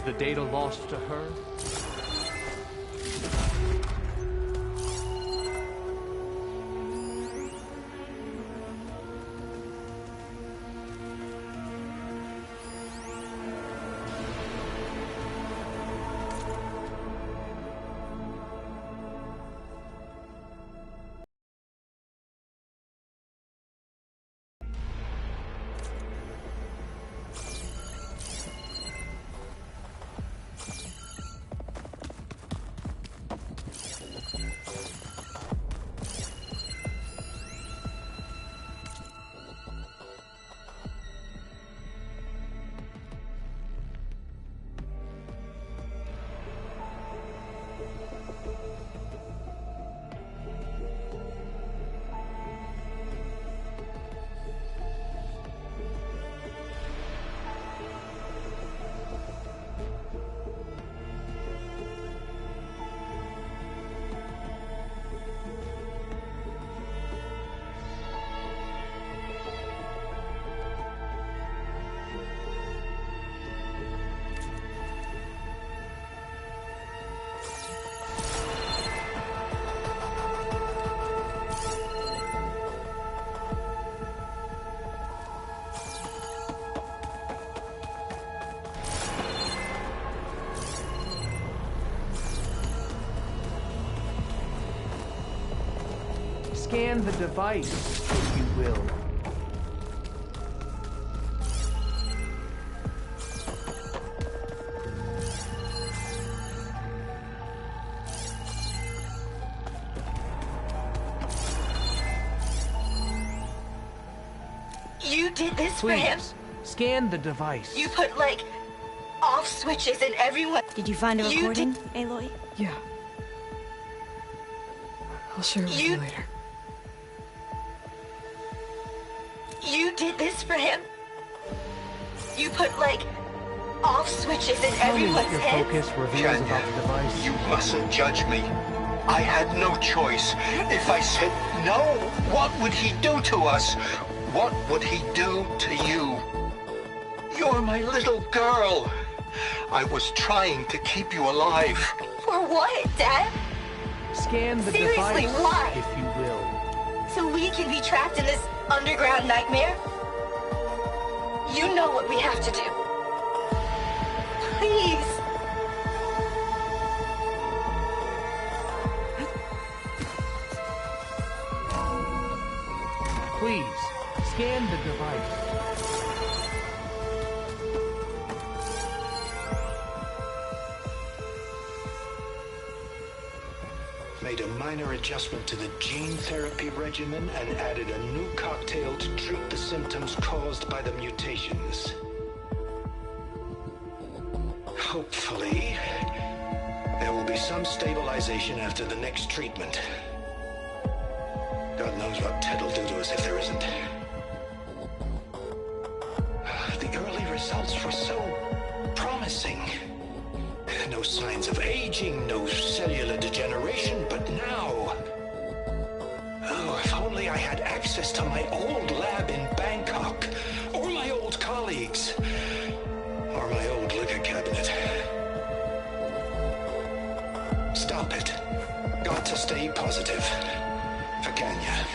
the data lost to her? Scan the device, if you will. You did this for him? Please, scan the device. You put, like, off switches in everyone. Did you find a recording, Aloy? Yeah. I'll share it with you later. You did this for him? You put, like, off switches in everyone's your head? focus reveals about the device. You mustn't judge me. I had no choice. If I said no, what would he do to us? What would he do to you? You're my little girl. I was trying to keep you alive. For what, Dad? Scan the Seriously, device, why? if you will. So we can be trapped in this underground nightmare? You know what we have to do. Please. Please, scan the device. Made a minor adjustment to the gene therapy regimen and added a new cocktail to treat the symptoms caused by the mutations. Hopefully, there will be some stabilization after the next treatment. God knows what Ted will do to us if there isn't. The early results were so promising. No signs of aging, no cellular degeneration, but now... Oh, if only I had access to my old lab in Bangkok, or my old colleagues, or my old liquor cabinet. Stop it. Got to stay positive. For Kanya.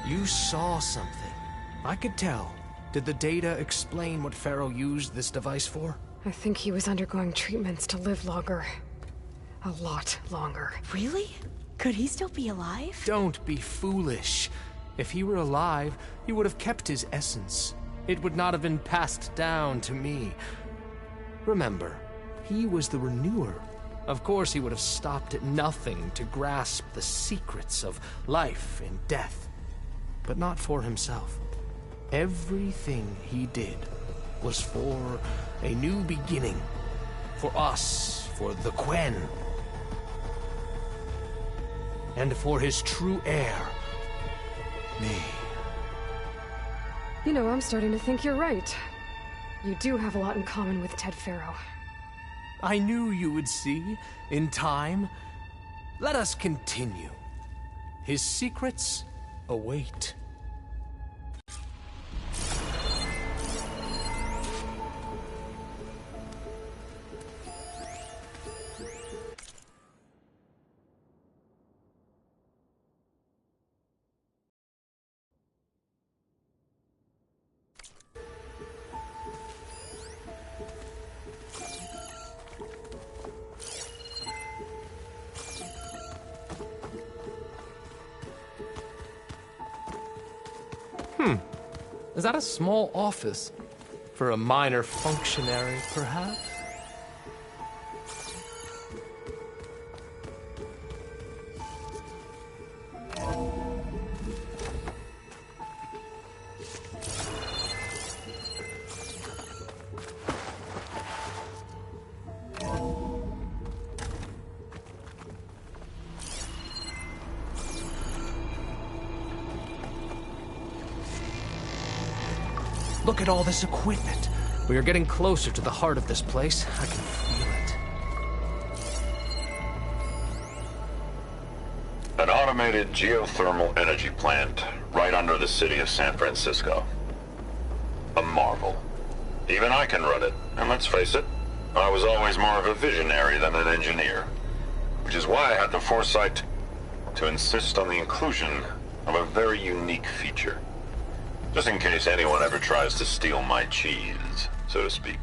You saw something. I could tell. Did the data explain what Pharaoh used this device for? I think he was undergoing treatments to live longer. A lot longer. Really? Could he still be alive? Don't be foolish. If he were alive, he would have kept his essence. It would not have been passed down to me. Remember, he was the renewer. Of course he would have stopped at nothing to grasp the secrets of life and death. But not for himself. Everything he did was for a new beginning. For us, for the Quen. And for his true heir, me. You know, I'm starting to think you're right. You do have a lot in common with Ted Pharaoh. I knew you would see, in time. Let us continue. His secrets await. Is that a small office? For a minor functionary, perhaps? Look at all this equipment. We are getting closer to the heart of this place. I can feel it. An automated geothermal energy plant right under the city of San Francisco. A marvel. Even I can run it, and let's face it, I was always more of a visionary than an engineer. Which is why I had the foresight to insist on the inclusion of a very unique feature. Just in case anyone ever tries to steal my cheese, so to speak.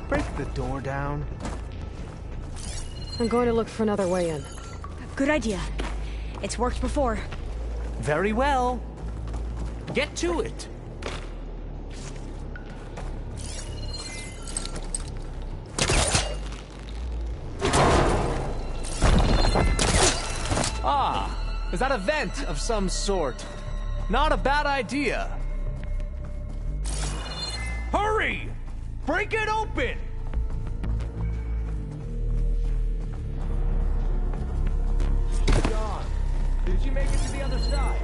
Break the door down. I'm going to look for another way in. Good idea. It's worked before. Very well. Get to it. Ah, is that a vent of some sort? Not a bad idea. Hurry! Break it open! John, did you make it to the other side?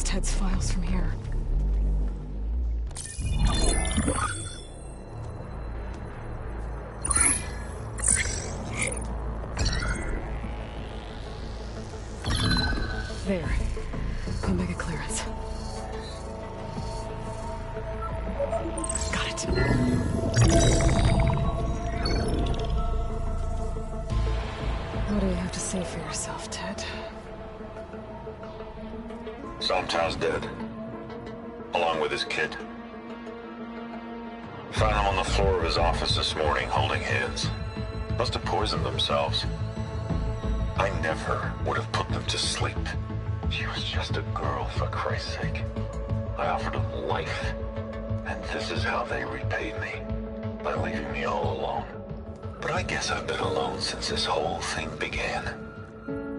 Ted's files from here. There. Omega clearance. Got it. What do you have to say for yourself, Ted? Somtow's dead. Along with his kid. Found him on the floor of his office this morning, holding hands. Must have poisoned themselves. I never would have put them to sleep. She was just a girl, for Christ's sake. I offered them life. And this is how they repaid me. By leaving me all alone. But I guess I've been alone since this whole thing began.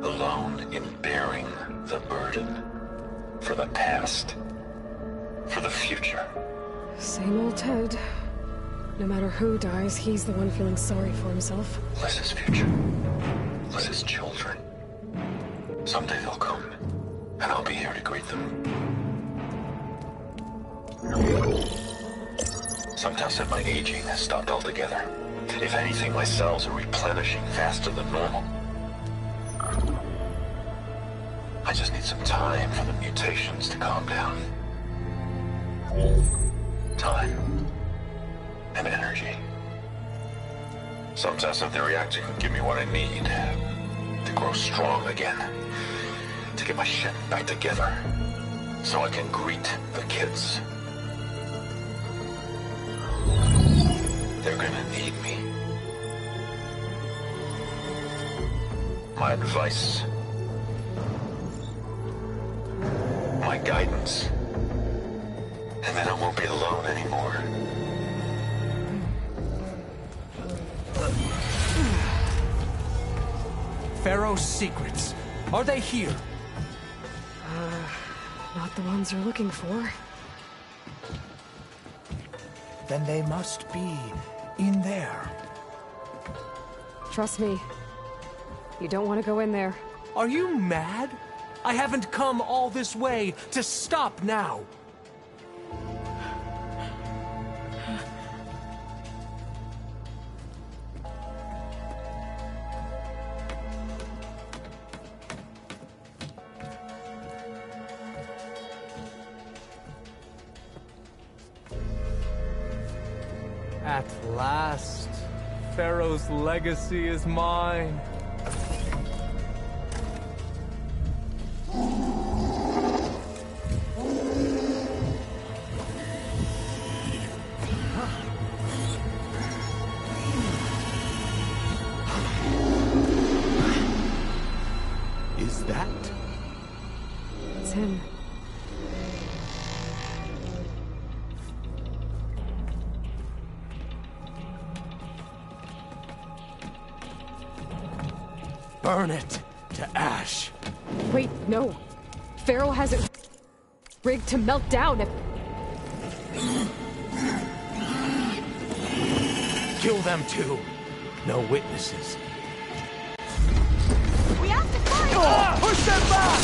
Alone in bearing the burden. For the past. For the future. Same old Ted. No matter who dies, he's the one feeling sorry for himself. Liz's future. Liz's children. Someday they'll come. And I'll be here to greet them. Somtow said my aging has stopped altogether. If anything, my cells are replenishing faster than normal. I just need some time for the mutations to calm down. Time. And energy. Somtow said the reactor can give me what I need. To grow strong again. To get my shit back together. So I can greet the kids. They're gonna need me. My advice. My guidance. And then I won't be alone anymore. Pharaoh's secrets. Are they here? Not the ones you're looking for. Then they must be in there. Trust me. You don't want to go in there. Are you mad? I haven't come all this way to stop now. At last, Pharaoh's legacy is mine. Is that? It's him. Burn it to ash. Wait, no. Pharaoh has it rigged to melt down if... Kill them too. No witnesses. We have to fight! Oh, push them back!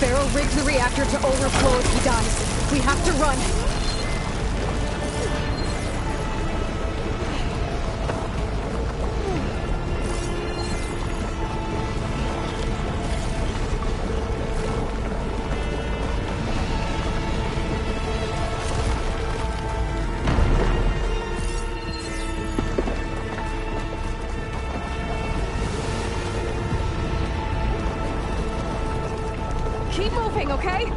Pharaoh rigs the reactor to overflow if he dies. We have to run. Keep moving, okay?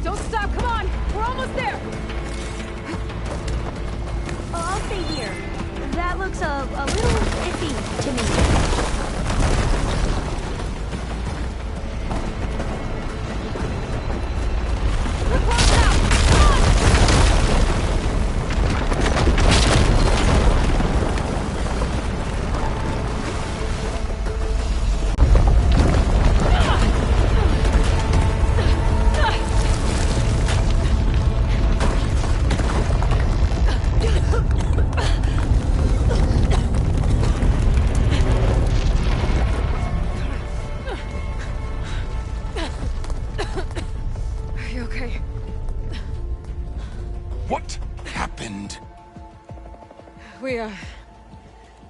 Don't stop, come on! We're almost there! I'll stay here. That looks a little iffy to me. We're close now! Come on! Are you okay? What happened?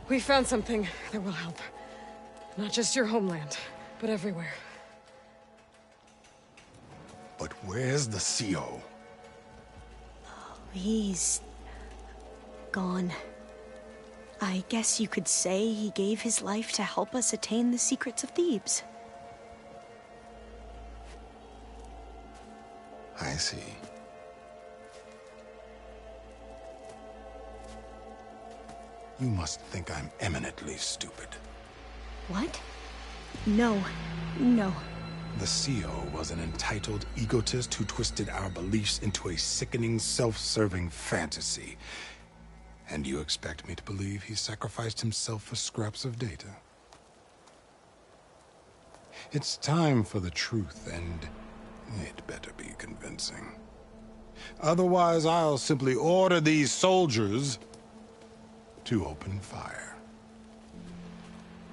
We found something that will help. Not just your homeland, but everywhere. But where's the CO? He's gone. I guess you could say he gave his life to help us attain the secrets of Thebes. I see. You must think I'm eminently stupid. What? No. The CO was an entitled egotist who twisted our beliefs into a sickening, self-serving fantasy. And you expect me to believe he sacrificed himself for scraps of data? It's time for the truth, and it better be convincing. Otherwise, I'll simply order these soldiers to open fire.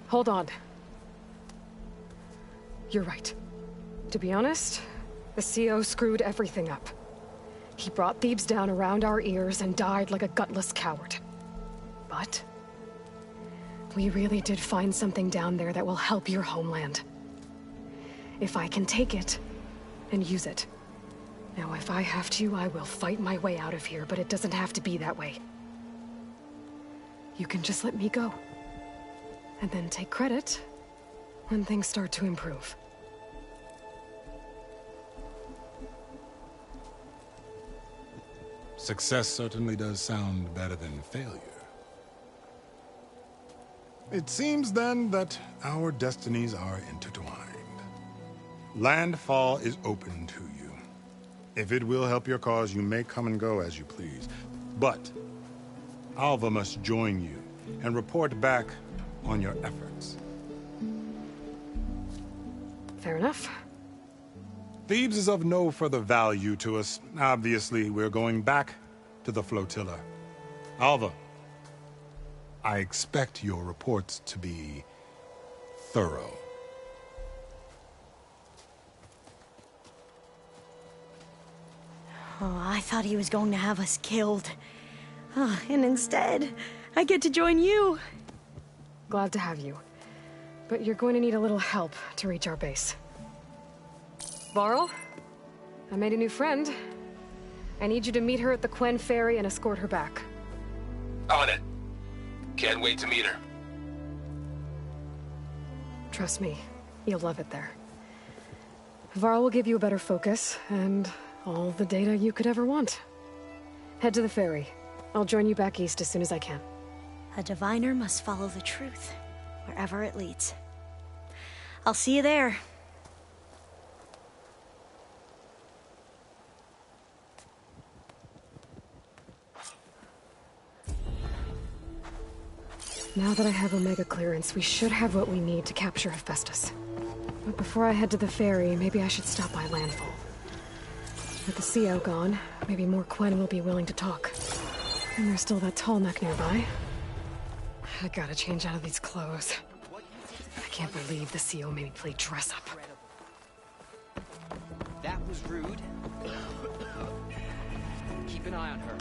Hold on. You're right. To be honest, the CO screwed everything up. He brought Thebes down around our ears and died like a gutless coward. But we really did find something down there that will help your homeland. If I can take it and use it. Now, if I have to, I will fight my way out of here, but it doesn't have to be that way. You can just let me go. And then take credit when things start to improve. Success certainly does sound better than failure. It seems then that our destinies are intertwined. Landfall is open to you. If it will help your cause, you may come and go as you please. But Alva must join you and report back on your efforts. Fair enough. Thebes is of no further value to us. Obviously, we're going back to the flotilla. Alva, I expect your reports to be thorough. Oh, I thought he was going to have us killed. Oh, and instead, I get to join you. Glad to have you. But you're going to need a little help to reach our base. Varl, I made a new friend. I need you to meet her at the Quen Ferry and escort her back. On it. Can't wait to meet her. Trust me, you'll love it there. Varl will give you a better focus, and all the data you could ever want. Head to the ferry. I'll join you back east as soon as I can. A diviner must follow the truth, wherever it leads. I'll see you there. Now that I have Omega clearance, we should have what we need to capture Hephaestus. But before I head to the ferry, maybe I should stop by Landfall. With the CO gone, maybe more Quen will be willing to talk. And there's still that tall neck nearby. I gotta change out of these clothes. I can't believe the CO made me play dress up. That was rude. Keep an eye on her.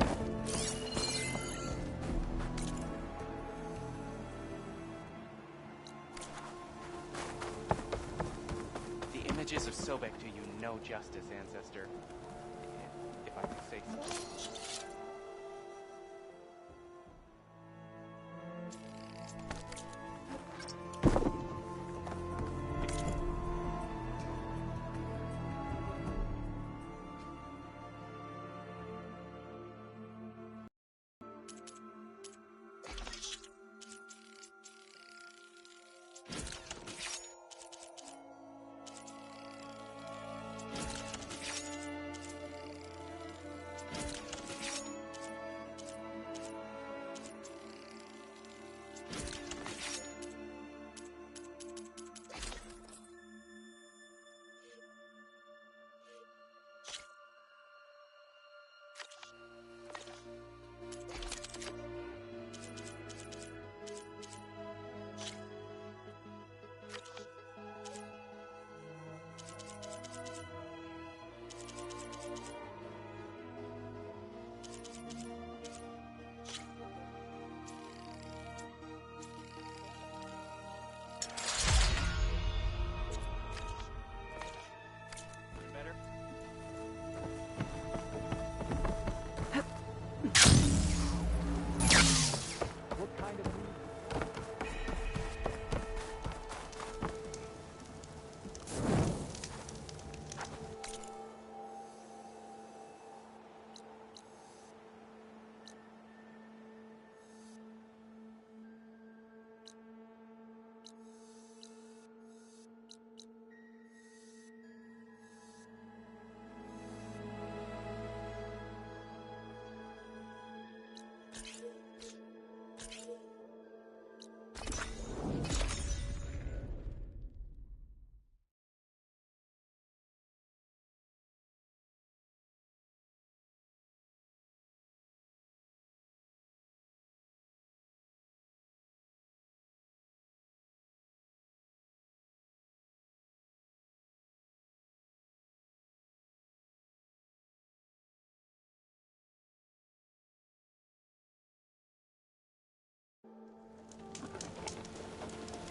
The images of Sobek do you no justice, Ancestor. If I could say so.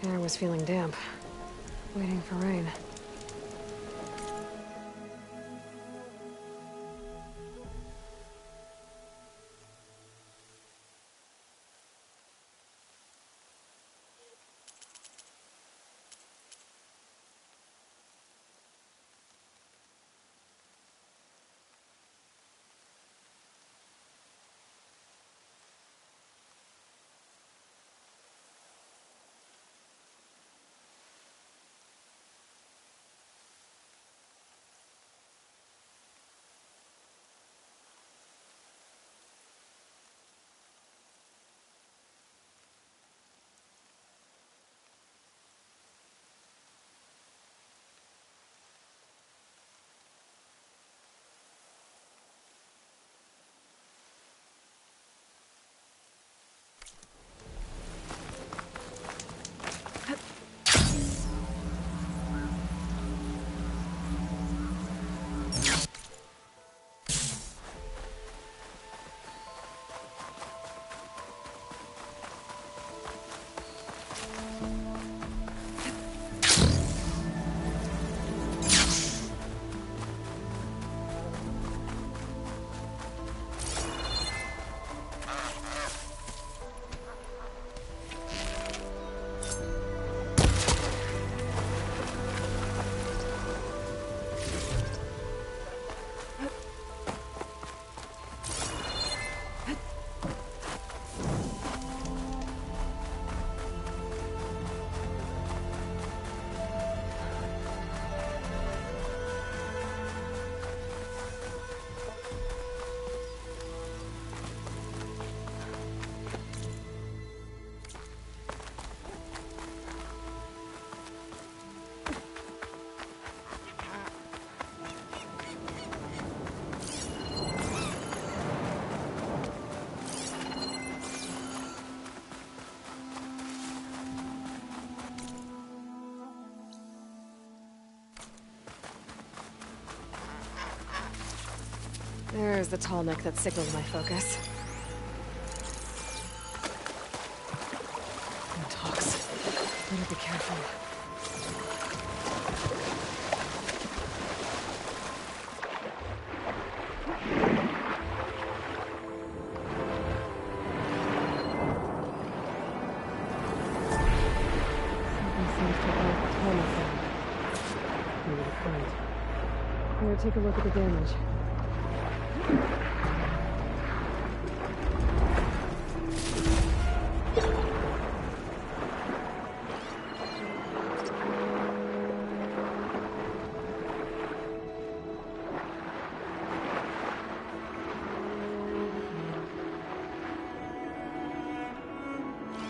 Air was feeling damp. Waiting for rain. There's the Tallneck that signaled my focus. No talks. Better be careful. Take a look at the damage.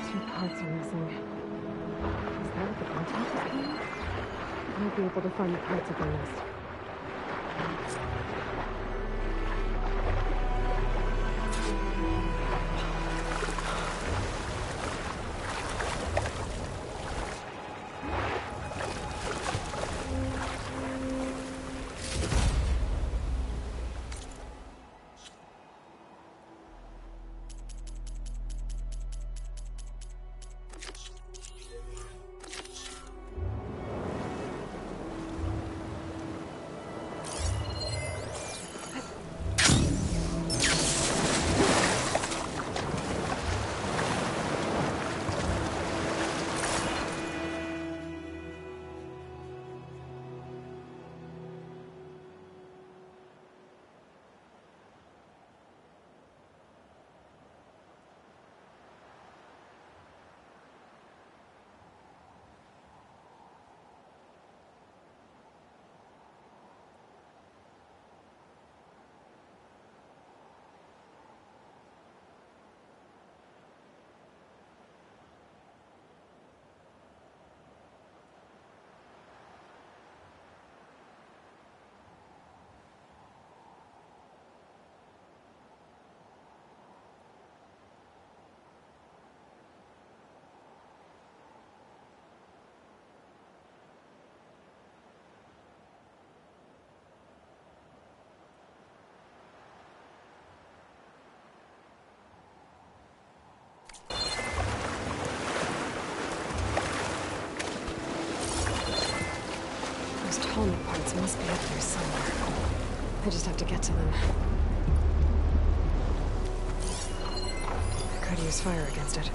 Two parts are missing. Is that what the contact is doing? I might be able to find the parts if I missed. Tallneck parts must be up there somewhere. I just have to get to them. I could use fire against it.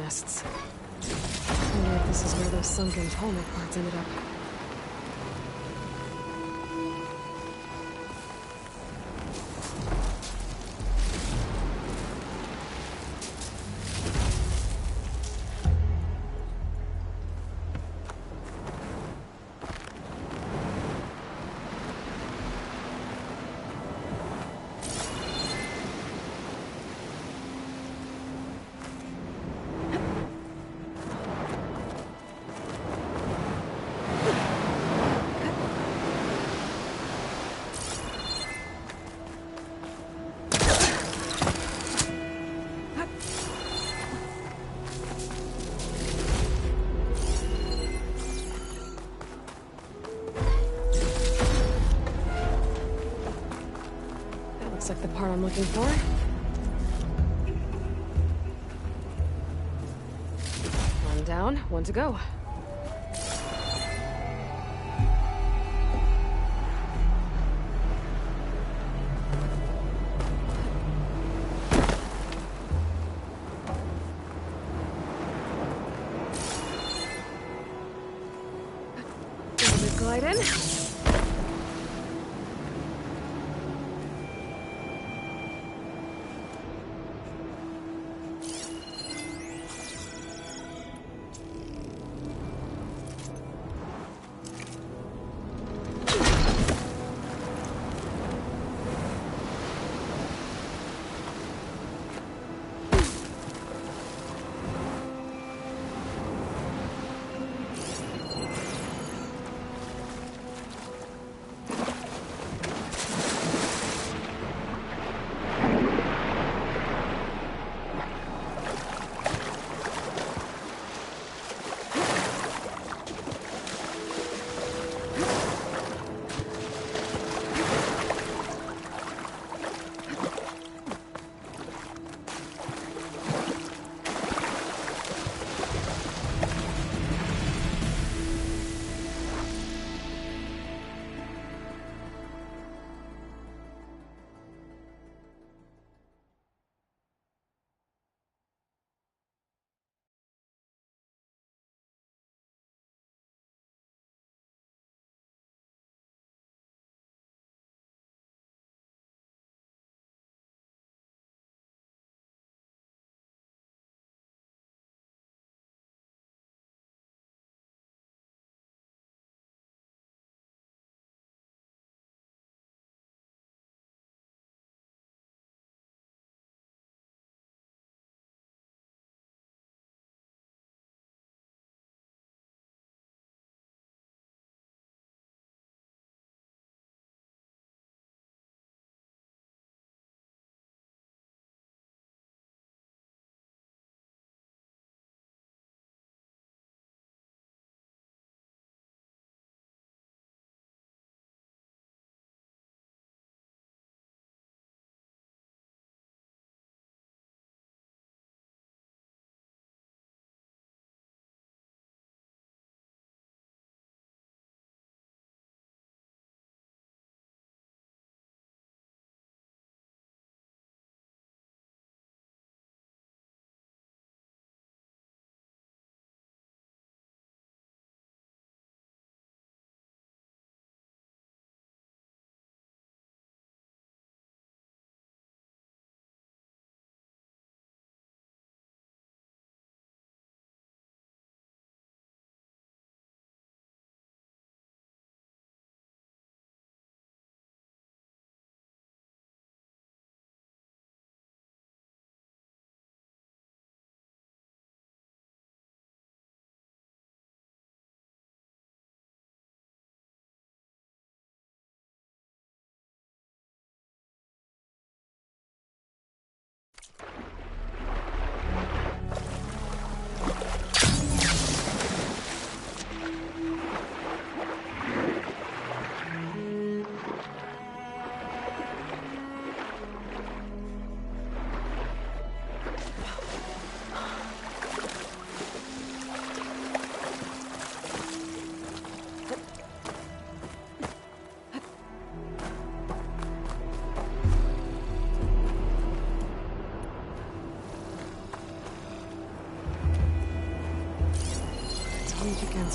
nests. I wonder if this is where those sunken Tallneck parts ended up. Like the part I'm looking for. One down, one to go. Glide in.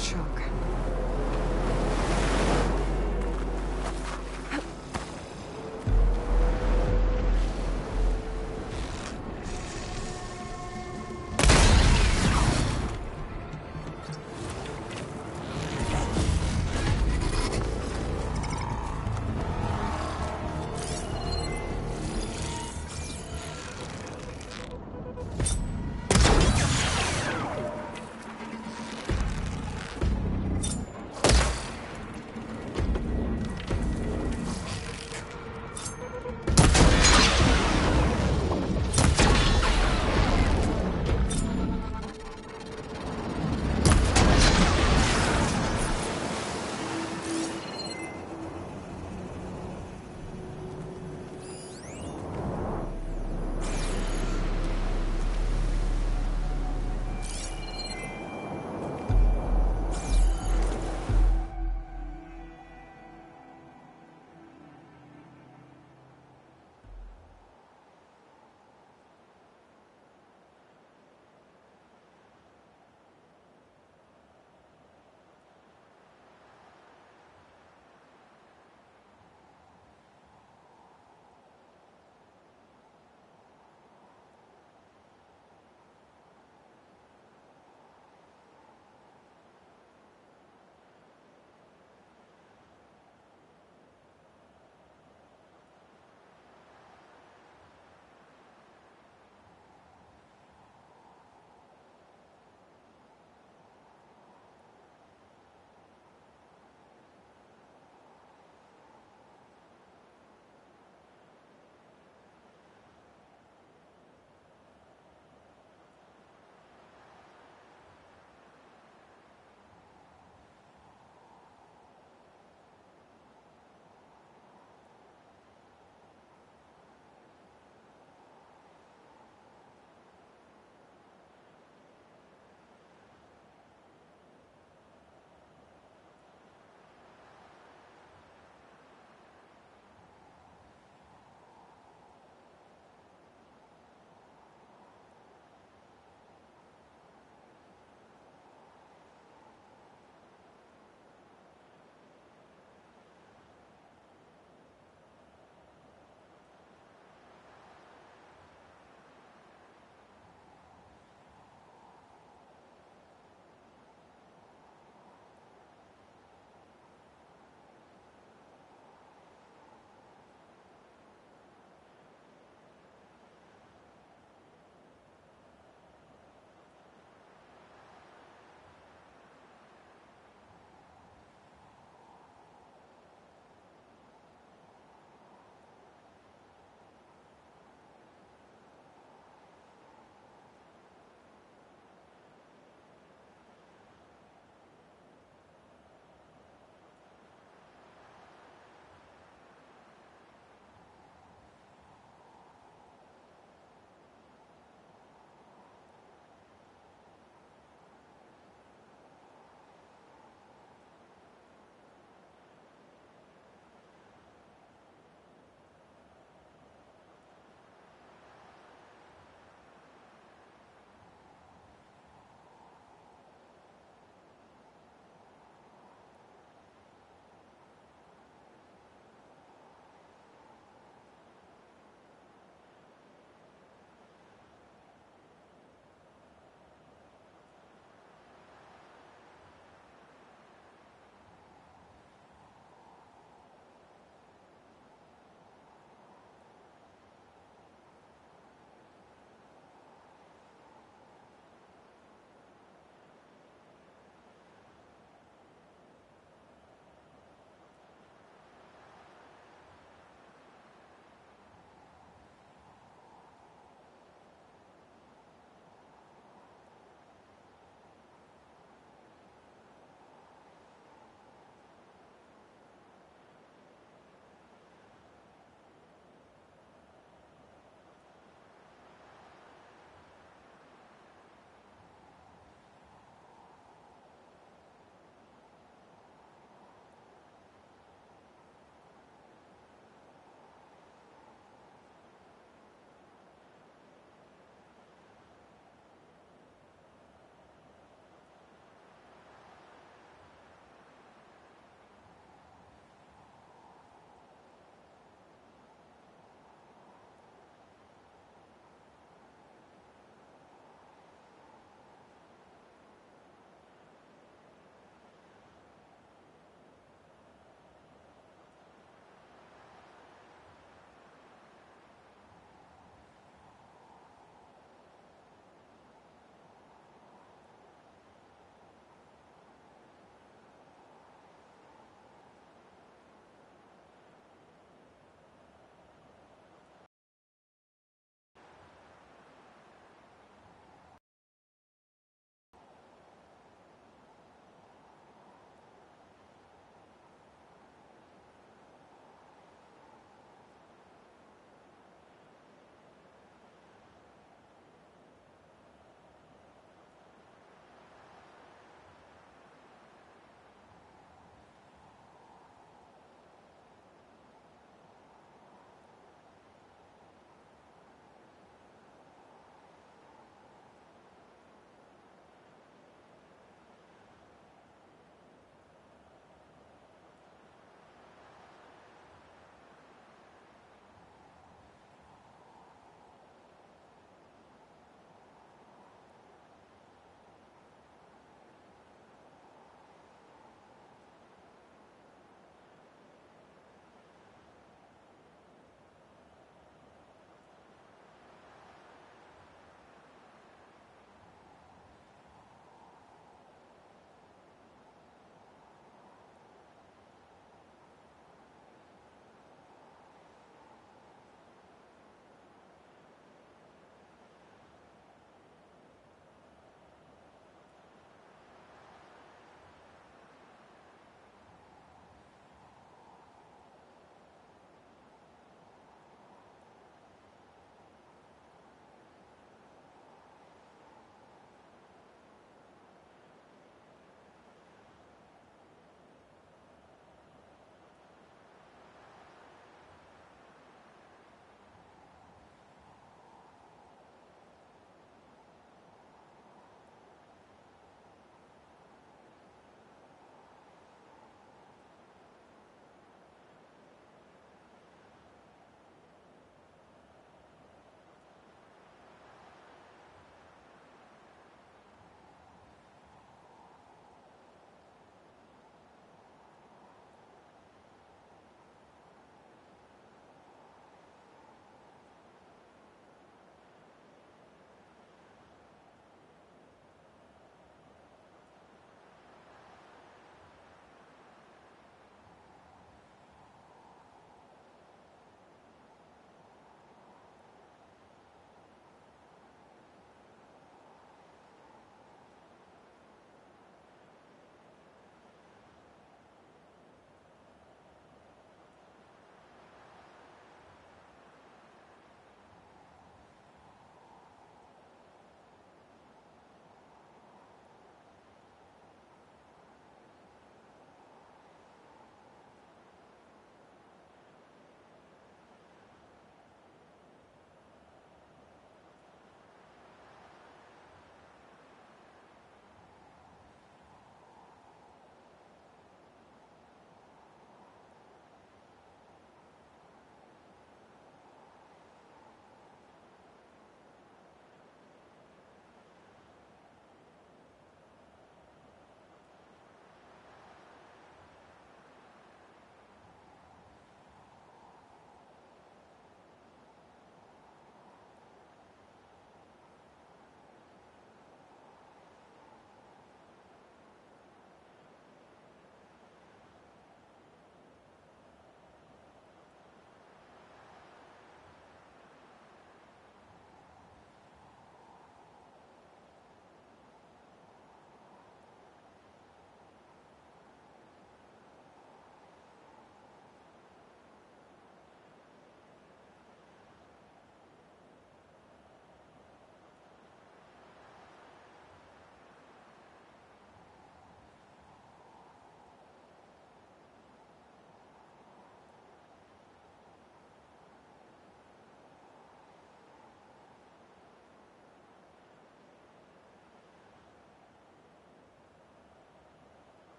Nice chunk.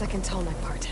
second tallneck part.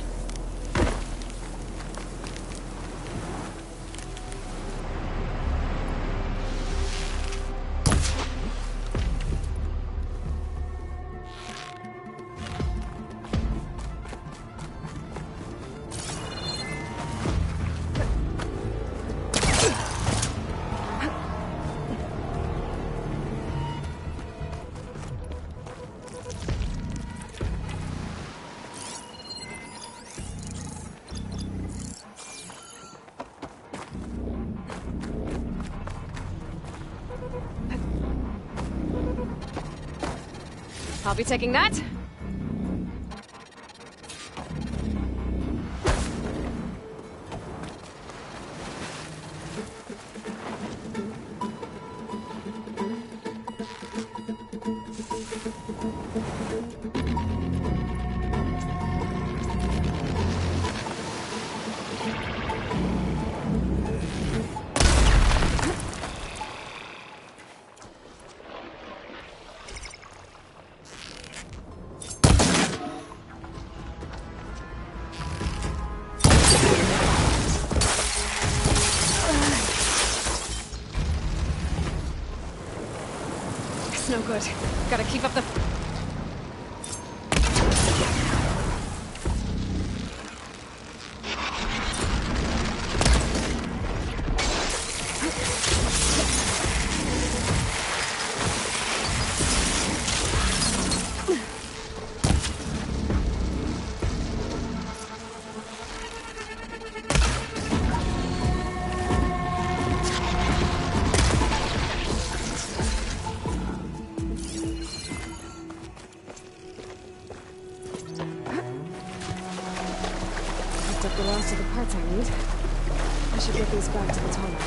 I'll be taking that. No good. Gotta keep up the... the last of the parts I need. I should get these back to the tunnel.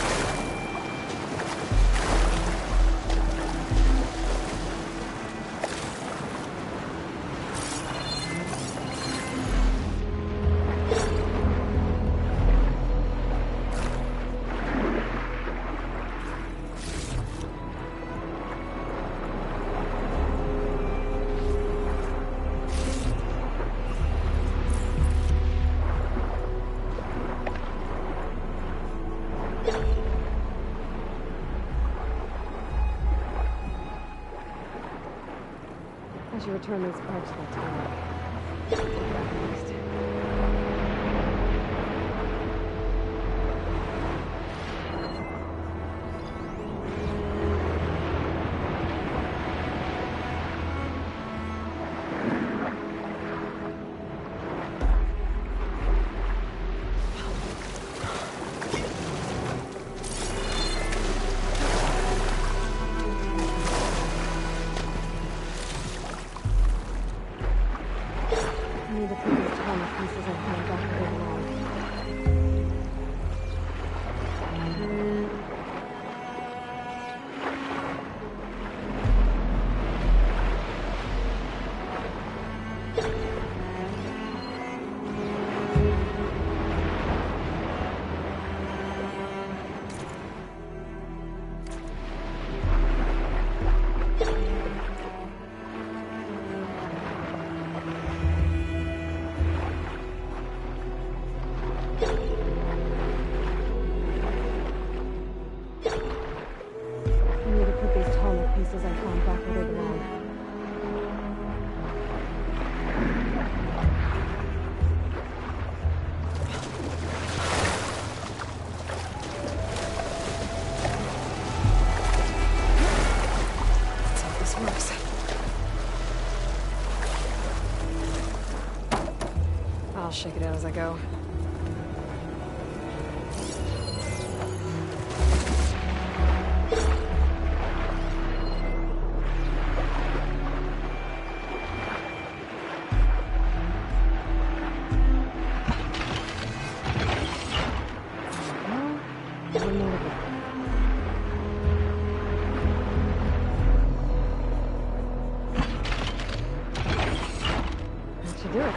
I should return these parts to the tunnel. Pieces I found back where they belong. Let's see if this works. I'll shake it out as I go. That should do it.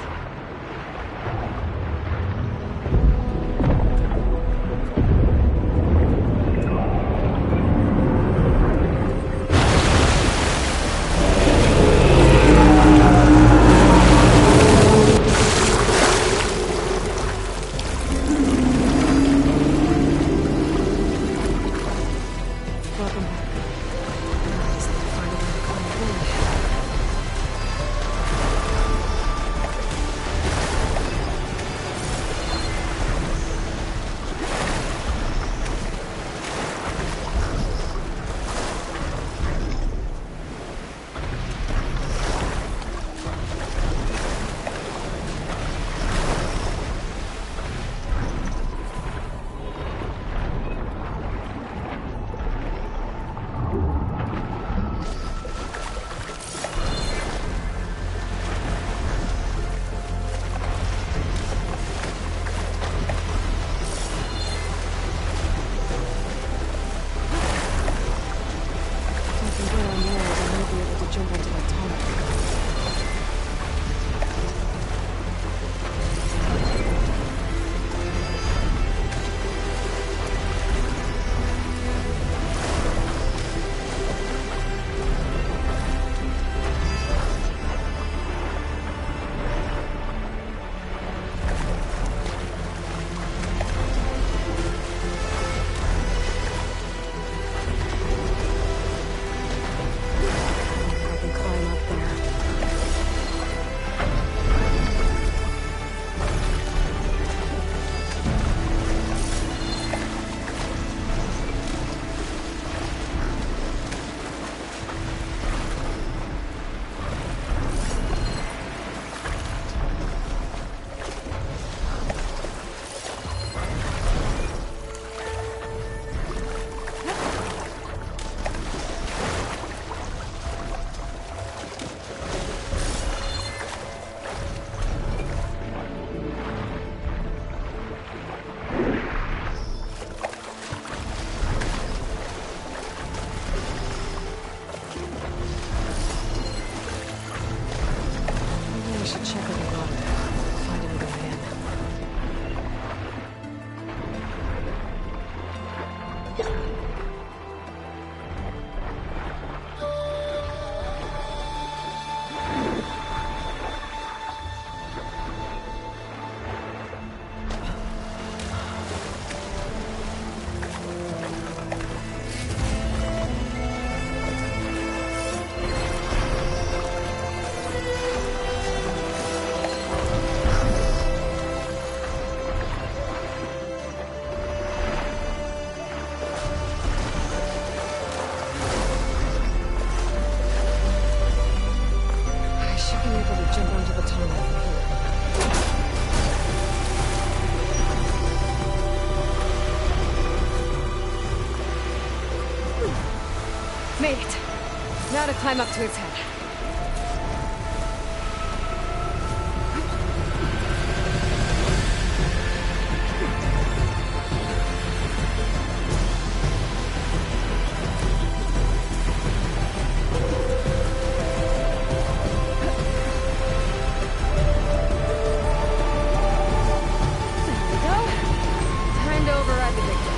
should check on the guard. Find another way in. Made it. Now to climb up to his head. There we go. Time to override the big guy.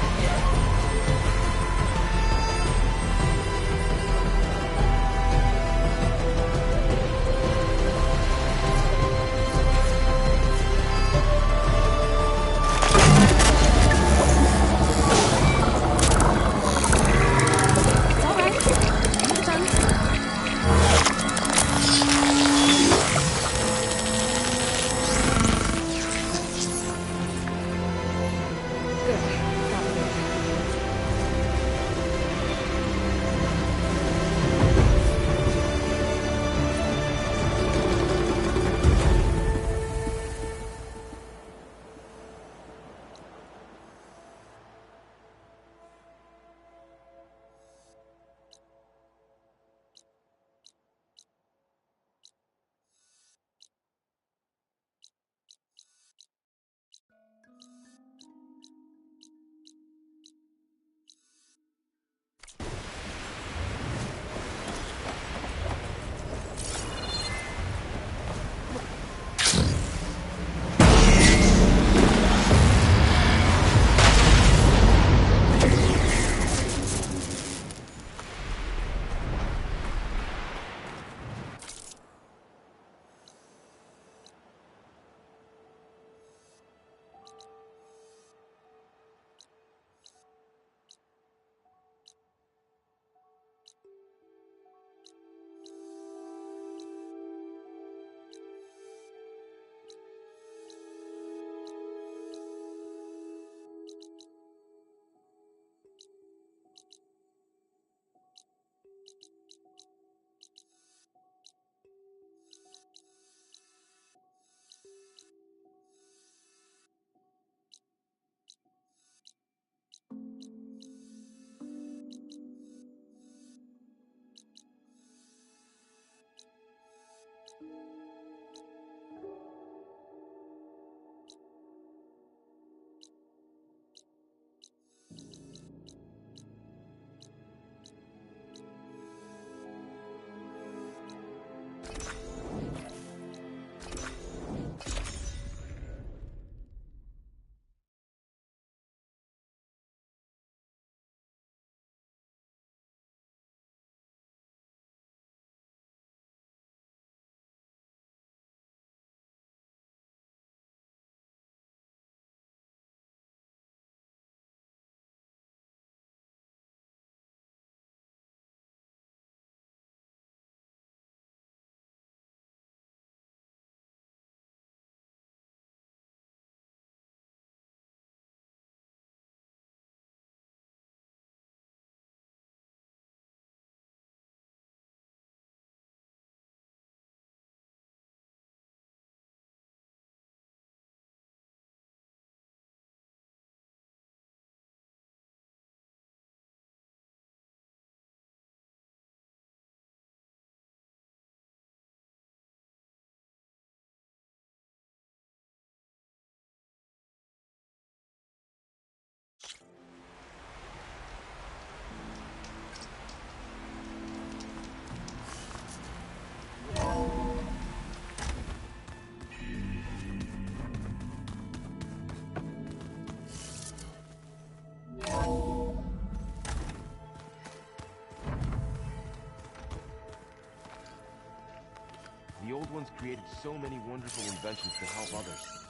The Old Ones created so many wonderful inventions to help others.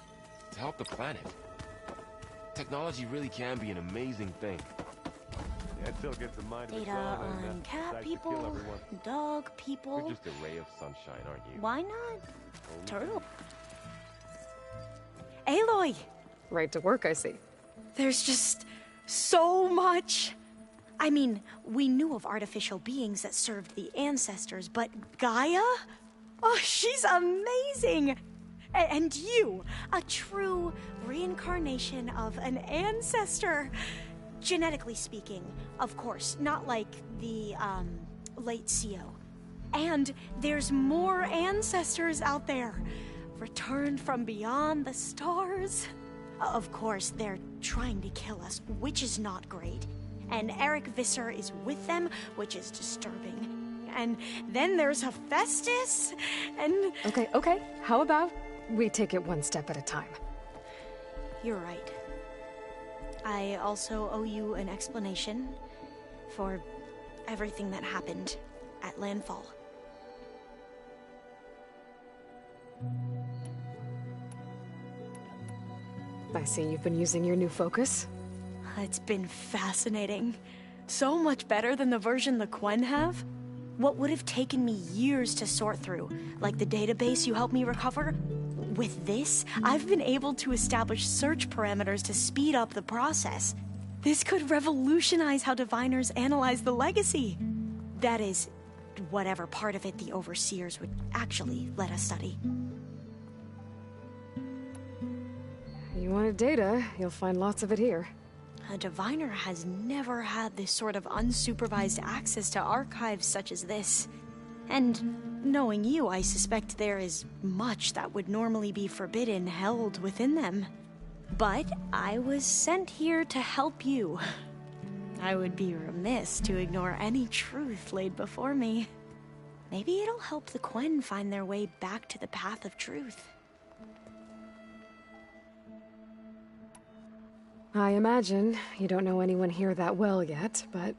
To help the planet. Technology really can be an amazing thing. Yeah, until it gets a mind of its Data own on and cat decides to kill people, everyone. dog people. You're just a ray of sunshine, aren't you? Why not? Turtle. Aloy! Right to work, I see. There's just so much. I mean, we knew of artificial beings that served the ancestors, but Gaia? Oh, she's amazing! And you, a true reincarnation of an ancestor. Genetically speaking, of course, not like the, late CO. And there's more ancestors out there, returned from beyond the stars. Of course, they're trying to kill us, which is not great. And Eric Visser is with them, which is disturbing. And then there's Hephaestus, and... Okay. How about we take it one step at a time? You're right. I also owe you an explanation for everything that happened at Landfall. I see you've been using your new focus. It's been fascinating. So much better than the version the Quen have. What would have taken me years to sort through, like the database you helped me recover, with this, I've been able to establish search parameters to speed up the process. This could revolutionize how diviners analyze the legacy. That is, whatever part of it the Overseers would actually let us study. You wanted data, you'll find lots of it here. A diviner has never had this sort of unsupervised access to archives such as this. And knowing you, I suspect there is much that would normally be forbidden held within them. But I was sent here to help you. I would be remiss to ignore any truth laid before me. Maybe it'll help the Quen find their way back to the path of truth. I imagine you don't know anyone here that well yet, but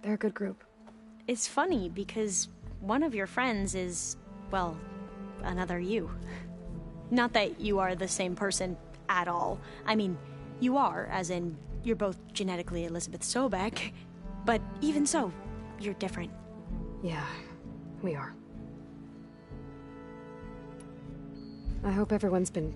they're a good group. It's funny because one of your friends is, well, another you. Not that you are the same person at all. I mean, you are, as in, you're both genetically Elizabeth Sobek, but even so, you're different. Yeah, we are. I hope everyone's been...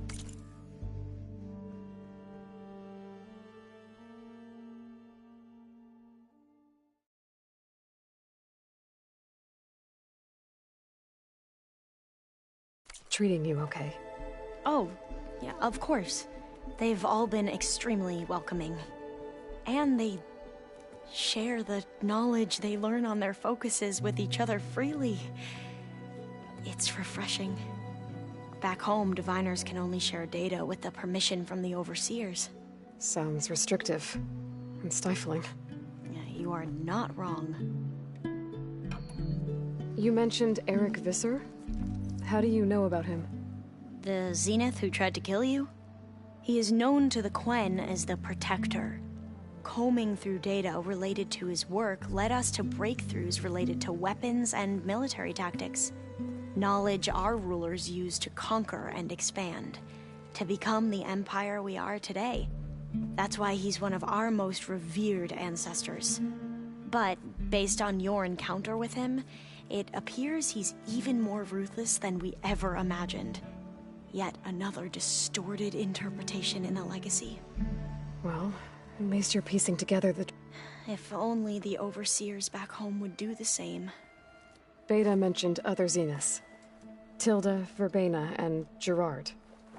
treating you okay. Oh, yeah, of course. They've all been extremely welcoming. And they share the knowledge they learn on their focuses with each other freely. It's refreshing. Back home, diviners can only share data with the permission from the Overseers. Sounds restrictive and stifling. Yeah, you are not wrong. You mentioned Eric Visser? How do you know about him? The Zenith who tried to kill you? He is known to the Quen as the Protector. Combing through data related to his work led us to breakthroughs related to weapons and military tactics. Knowledge our rulers used to conquer and expand, to become the empire we are today. That's why he's one of our most revered ancestors. But, based on your encounter with him, it appears he's even more ruthless than we ever imagined. Yet another distorted interpretation in the legacy. Well, at least you're piecing together the... If only the Overseers back home would do the same. Beta mentioned other Zeniths. Tilda, Verbena, and Gerard.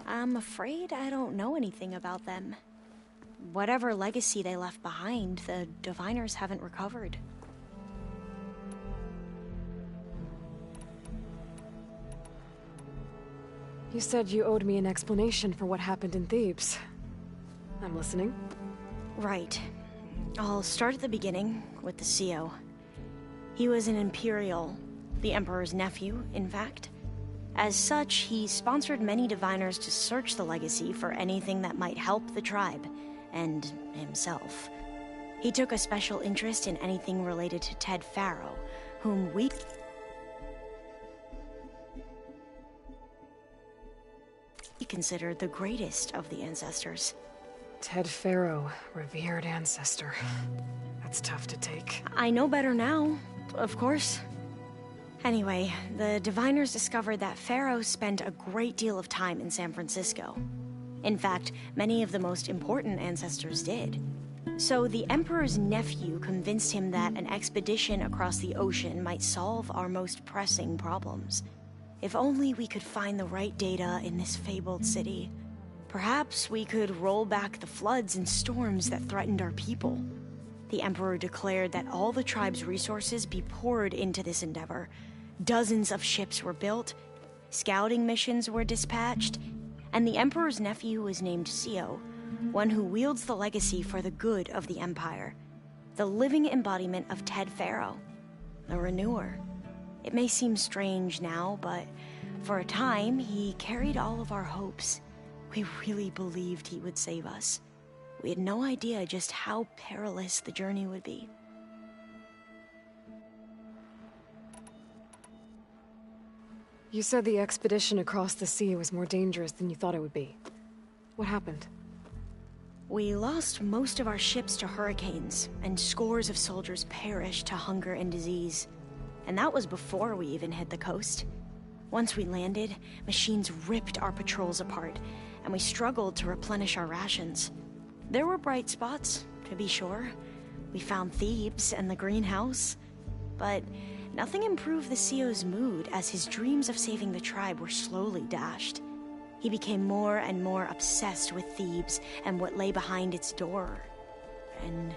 I'm afraid I don't know anything about them. Whatever legacy they left behind, the diviners haven't recovered. You said you owed me an explanation for what happened in Thebes. I'm listening. Right. I'll start at the beginning, with the CO. He was an Imperial, the Emperor's nephew, in fact. As such, he sponsored many diviners to search the legacy for anything that might help the tribe, and himself. He took a special interest in anything related to Ted Faro, whom we... considered the greatest of the ancestors. Ted Faro, revered ancestor. That's tough to take. I know better now, of course. Anyway, the diviners discovered that Faro spent a great deal of time in San Francisco. In fact, many of the most important ancestors did. So the Emperor's nephew convinced him that an expedition across the ocean might solve our most pressing problems. If only we could find the right data in this fabled city, perhaps we could roll back the floods and storms that threatened our people. The Emperor declared that all the tribe's resources be poured into this endeavor. Dozens of ships were built, scouting missions were dispatched, and the Emperor's nephew was named Sio, one who wields the legacy for the good of the Empire, the living embodiment of Ted Faro, the Renewer. It may seem strange now, but for a time, he carried all of our hopes. We really believed he would save us. We had no idea just how perilous the journey would be. You said the expedition across the sea was more dangerous than you thought it would be. What happened? We lost most of our ships to hurricanes, and scores of soldiers perished to hunger and disease. And that was before we even hit the coast. Once we landed, machines ripped our patrols apart, and we struggled to replenish our rations. There were bright spots, to be sure. We found Thebes and the greenhouse, but nothing improved the CEO's mood as his dreams of saving the tribe were slowly dashed. He became more and more obsessed with Thebes and what lay behind its door, and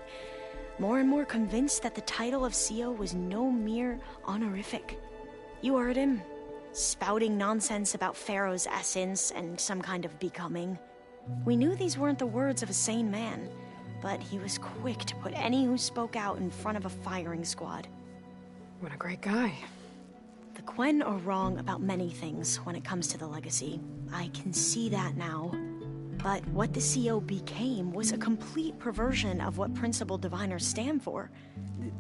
more convinced that the title of CEO was no mere honorific. You heard him, spouting nonsense about Pharaoh's essence and some kind of becoming. We knew these weren't the words of a sane man, but he was quick to put any who spoke out in front of a firing squad. What a great guy. The Quen are wrong about many things when it comes to the legacy. I can see that now. But what the CO became was a complete perversion of what principal diviners stand for.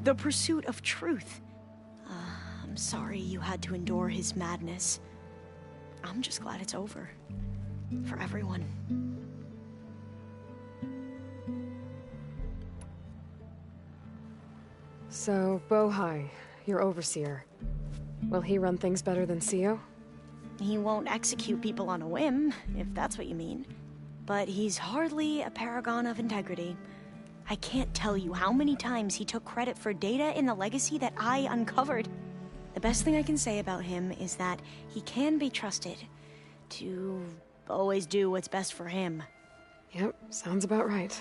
The pursuit of truth. I'm sorry you had to endure his madness. I'm just glad it's over. For everyone. So, Bohai, your overseer. Will he run things better than CEO? He won't execute people on a whim, if that's what you mean. But he's hardly a paragon of integrity. I can't tell you how many times he took credit for data in the legacy that I uncovered. The best thing I can say about him is that he can be trusted to always do what's best for him. Yep, sounds about right.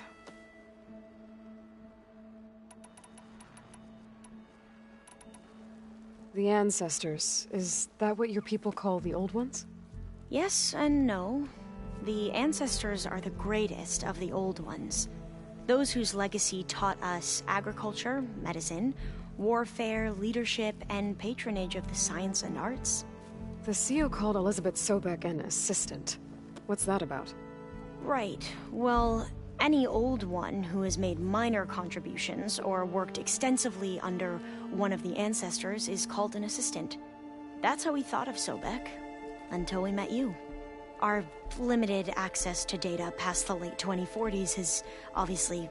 The ancestors, is that what your people call the old ones? Yes and no. The ancestors are the greatest of the old ones. Those whose legacy taught us agriculture, medicine, warfare, leadership, and patronage of the science and arts. The CEO called Elizabeth Sobek an assistant. What's that about? Right. Well, any old one who has made minor contributions or worked extensively under one of the ancestors is called an assistant. That's how we thought of Sobek, until we met you. Our limited access to data past the late 2040s has obviously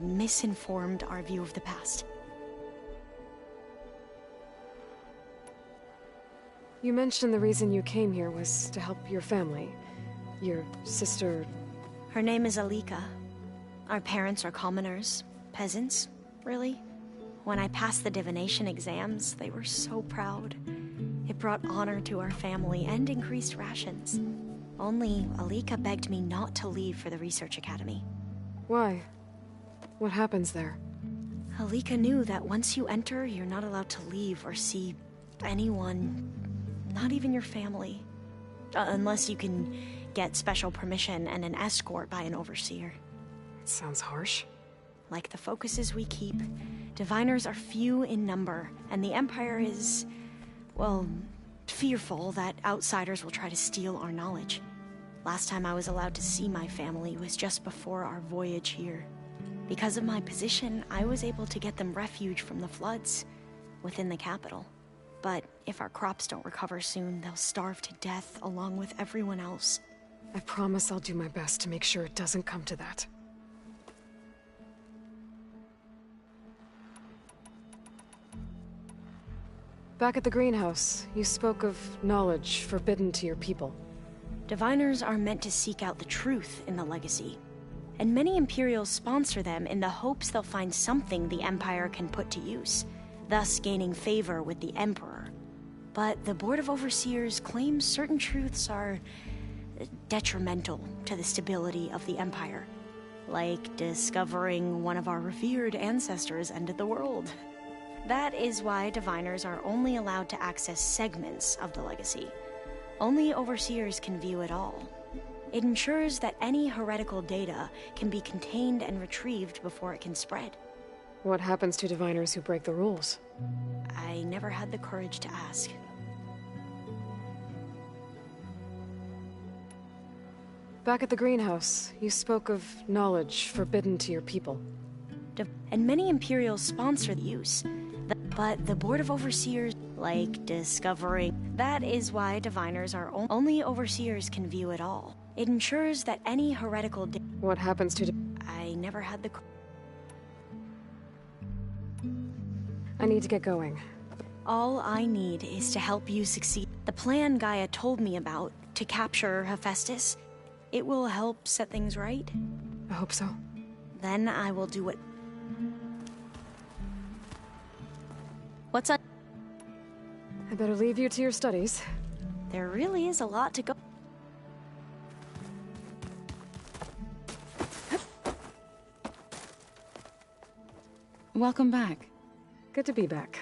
misinformed our view of the past. You mentioned the reason you came here was to help your family. Your sister... Her name is Alika. Our parents are commoners. Peasants, really. When I passed the divination exams, they were so proud. It brought honor to our family and increased rations. Only Alika begged me not to leave for the research academy. Why? What happens there? Alika knew that once you enter, you're not allowed to leave or see anyone, not even your family. Unless you can get special permission and an escort by an overseer. It sounds harsh. Like the focuses we keep, diviners are few in number, and the Empire is, well, fearful that outsiders will try to steal our knowledge. Last time I was allowed to see my family was just before our voyage here. Because of my position, I was able to get them refuge from the floods within the capital. But if our crops don't recover soon, they'll starve to death along with everyone else. I promise I'll do my best to make sure it doesn't come to that. Back at the greenhouse, you spoke of knowledge forbidden to your people. Diviners are meant to seek out the truth in the Legacy, and many Imperials sponsor them in the hopes they'll find something the Empire can put to use, thus gaining favor with the Emperor. But the Board of Overseers claims certain truths are detrimental to the stability of the Empire, like discovering one of our revered ancestors ended the world. That is why Diviners are only allowed to access segments of the Legacy. Only Overseers can view it all. It ensures that any heretical data can be contained and retrieved before it can spread. What happens to Diviners who break the rules? I never had the courage to ask. Back at the greenhouse, you spoke of knowledge forbidden to your people. And many Imperials sponsor the use. But the Board of Overseers, like discovering... That is why Diviners are only Overseers can view it all. It ensures that any heretical... What happens to... I never had the... I need to get going. All I need is to help you succeed. The plan Gaia told me about to capture Hephaestus, it will help set things right. I hope so. Then I will do what... What's up? I better leave you to your studies. There really is a lot to go... Welcome back. Good to be back.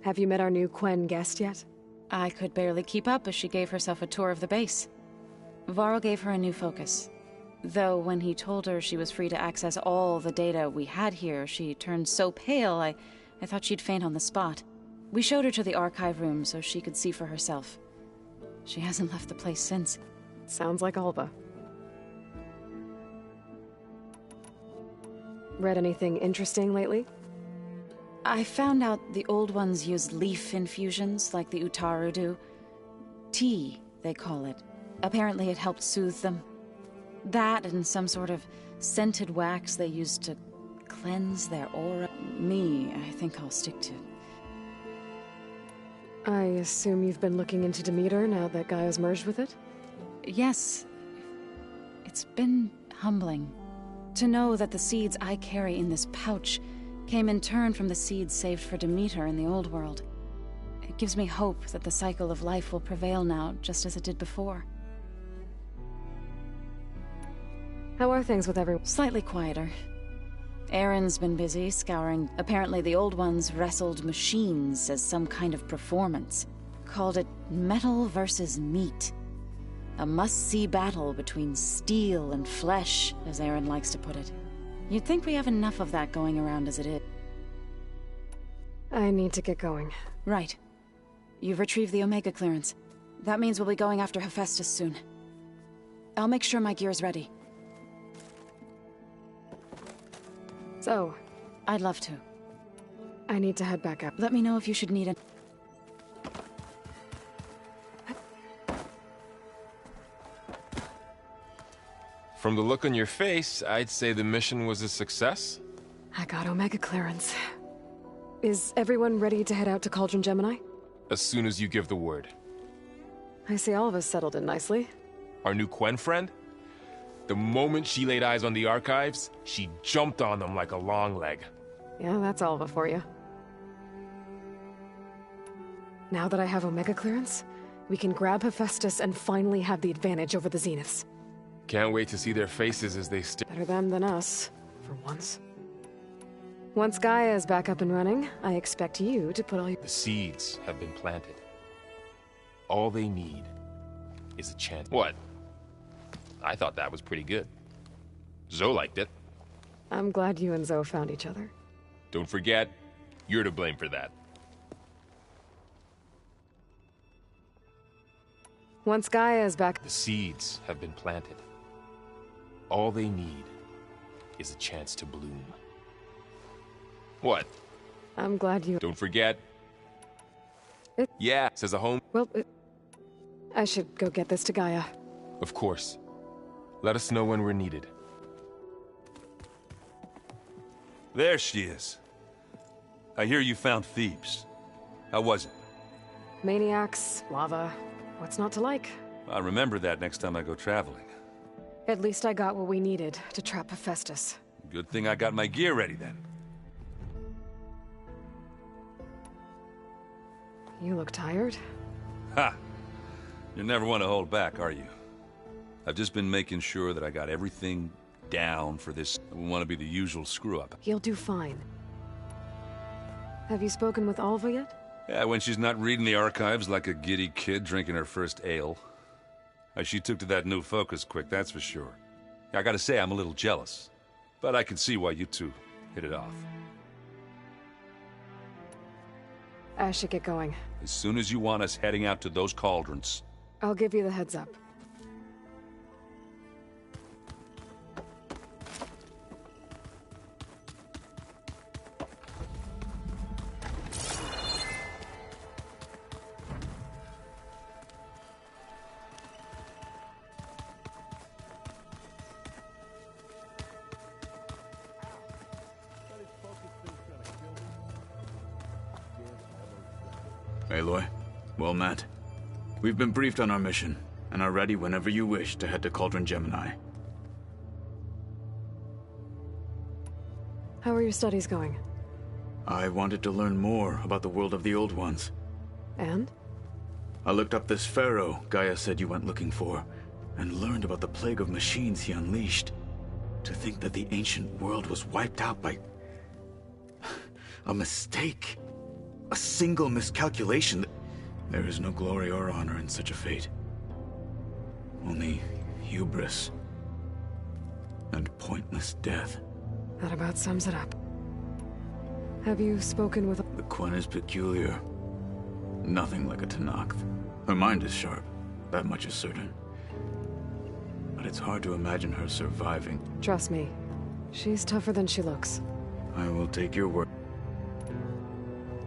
Have you met our new Quen guest yet? I could barely keep up as she gave herself a tour of the base. Varl gave her a new focus. Though when he told her she was free to access all the data we had here, she turned so pale I thought she'd faint on the spot. We showed her to the archive room so she could see for herself. She hasn't left the place since. Sounds like Alva. Read anything interesting lately? I found out the old ones use leaf infusions like the Utaru do. Tea, they call it. Apparently it helped soothe them. That and some sort of scented wax they used to cleanse their aura. Me, I think I'll stick to. I assume you've been looking into Demeter now that Gaia's merged with it? Yes. It's been humbling to know that the seeds I carry in this pouch came in turn from the seeds saved for Demeter in the old world. It gives me hope that the cycle of life will prevail now, just as it did before. How are things with everyone? Slightly quieter. Aaron's been busy scouring. Apparently the old ones wrestled machines as some kind of performance. Called it metal versus meat. A must-see battle between steel and flesh, as Aaron likes to put it. You'd think we have enough of that going around as it is. I need to get going. Right. You've retrieved the Omega clearance. That means we'll be going after Hephaestus soon. I'll make sure my gear's ready. So, I'd love to. I need to head back up. Let me know if you should need it. From the look on your face, I'd say the mission was a success. I got Omega clearance. Is everyone ready to head out to Cauldron Gemini? As soon as you give the word. I see all of us settled in nicely. Our new Quen friend? The moment she laid eyes on the archives, she jumped on them like a long leg. Yeah, that's Alva for you. Now that I have Omega clearance, we can grab Hephaestus and finally have the advantage over the Zeniths. Can't wait to see their faces as they stare. Better them than us, for once. Once Gaia is back up and running, I expect you to put all your... The seeds have been planted. All they need is a chance. What? I thought that was pretty good. Zoe liked it. I'm glad you and Zoe found each other. Don't forget, you're to blame for that. Once Gaia is back... The seeds have been planted. All they need is a chance to bloom. What? I'm glad you... Don't forget. Yeah, says a home... Well, I should go get this to Gaia. Of course. Let us know when we're needed. There she is. I hear you found Thebes. How was it? Maniacs, lava, what's not to like? I'll remember that next time I go traveling. At least I got what we needed to trap Hephaestus. Good thing I got my gear ready then. You look tired. Ha! You never want to hold back, are you? I've just been making sure that I got everything down for this. I wouldn't want to be the usual screw-up. You'll do fine. Have you spoken with Alva yet? Yeah, when she's not reading the archives like a giddy kid drinking her first ale. She took to that new focus quick, that's for sure. I gotta say, I'm a little jealous. But I can see why you two hit it off. I should get going. As soon as you want us heading out to those cauldrons. I'll give you the heads up. Aloy, well met. We've been briefed on our mission, and are ready whenever you wish to head to Cauldron Gemini. How are your studies going? I wanted to learn more about the world of the Old Ones. And? I looked up this pharaoh Gaia said you went looking for, and learned about the plague of machines he unleashed. To think that the ancient world was wiped out by a mistake. A single miscalculation. There is no glory or honor in such a fate. Only hubris and pointless death. That about sums it up. Have you spoken with... The Quen is peculiar. Nothing like a Tenakth. Her mind is sharp, that much is certain. But it's hard to imagine her surviving. Trust me, she's tougher than she looks. I will take your word.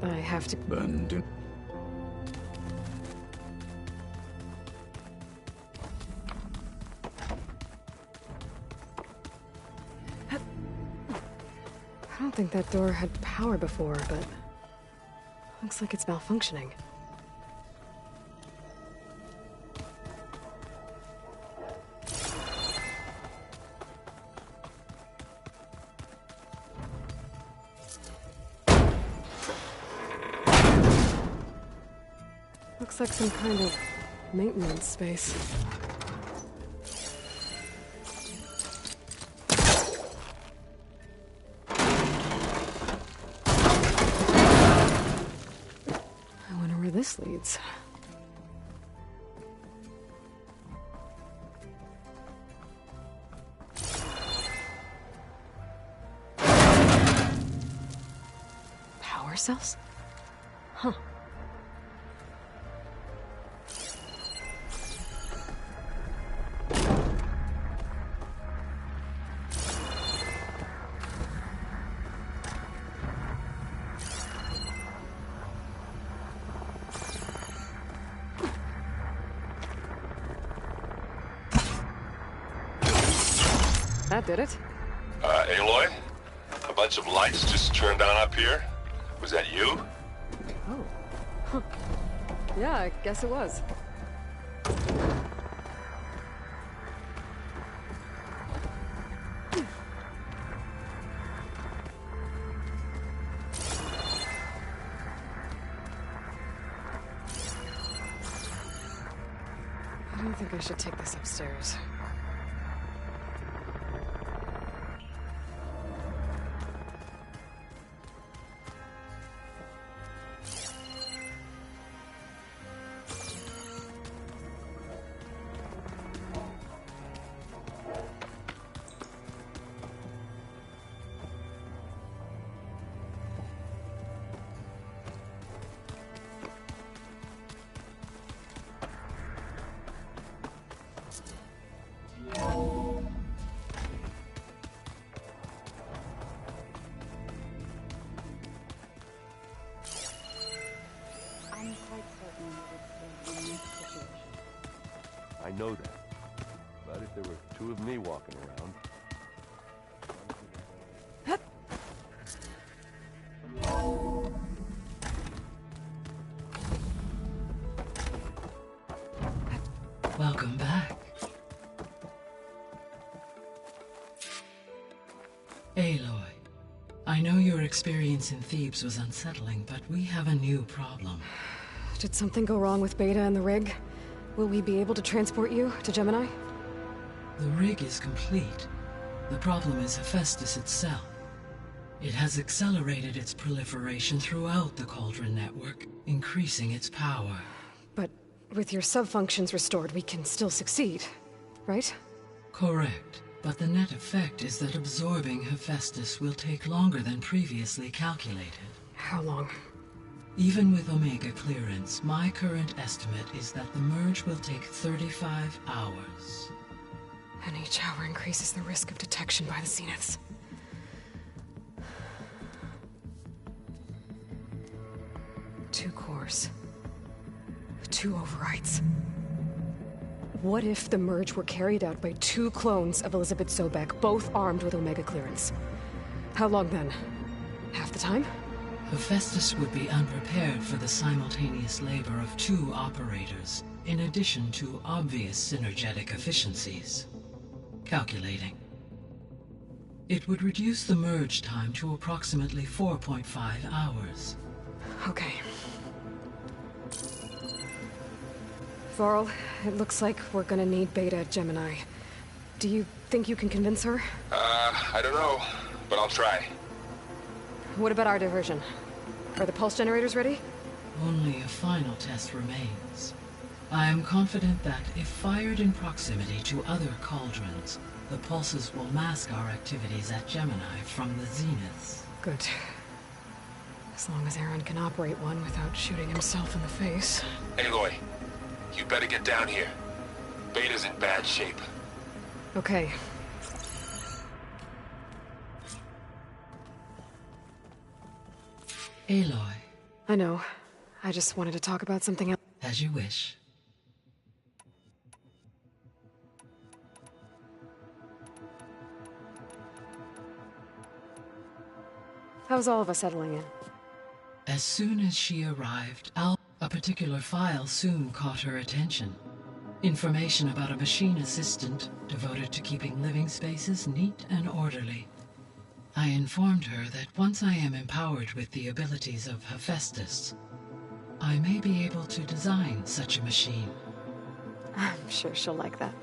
I have to... Then do... I don't think that door had power before, but... looks like it's malfunctioning. Looks like some kind of maintenance space. I wonder where this leads. Power cells? Huh. That did it. Aloy? A bunch of lights just turned on up here? Was that you? Oh. Huh. Yeah, I guess it was. I don't think I should take this upstairs. I know that. there were two of me walking around. Welcome back. Aloy, I know your experience in Thebes was unsettling, but we have a new problem. Did something go wrong with Beta and the rig? Will we be able to transport you to Gemini? The rig is complete. The problem is Hephaestus itself. It has accelerated its proliferation throughout the Cauldron network, increasing its power. But with your sub-functions restored, we can still succeed, right? Correct. But the net effect is that absorbing Hephaestus will take longer than previously calculated. How long? Even with Omega clearance, my current estimate is that the merge will take 35 hours. And each hour increases the risk of detection by the Zeniths. Two cores. Two overrides. What if the merge were carried out by two clones of Elizabeth Sobek, both armed with Omega clearance? How long then? Half the time? Hephaestus would be unprepared for the simultaneous labor of two operators, in addition to obvious synergetic efficiencies. Calculating. It would reduce the merge time to approximately 4.5 hours. Okay. Varl, it looks like we're gonna need Beta at Gemini. Do you think you can convince her? I don't know, but I'll try. What about our diversion? Are the pulse generators ready? Only a final test remains. I am confident that if fired in proximity to other cauldrons, the pulses will mask our activities at Gemini from the Zeniths. Good. As long as Aaron can operate one without shooting himself in the face. Aloy, you better get down here. Beta's in bad shape. Okay. Aloy. I know. I just wanted to talk about something else. As you wish. How's all of us settling in? As soon as she arrived, a particular file soon caught her attention. Information about a machine assistant devoted to keeping living spaces neat and orderly. I informed her that once I am empowered with the abilities of Hephaestus, I may be able to design such a machine. I'm sure she'll like that.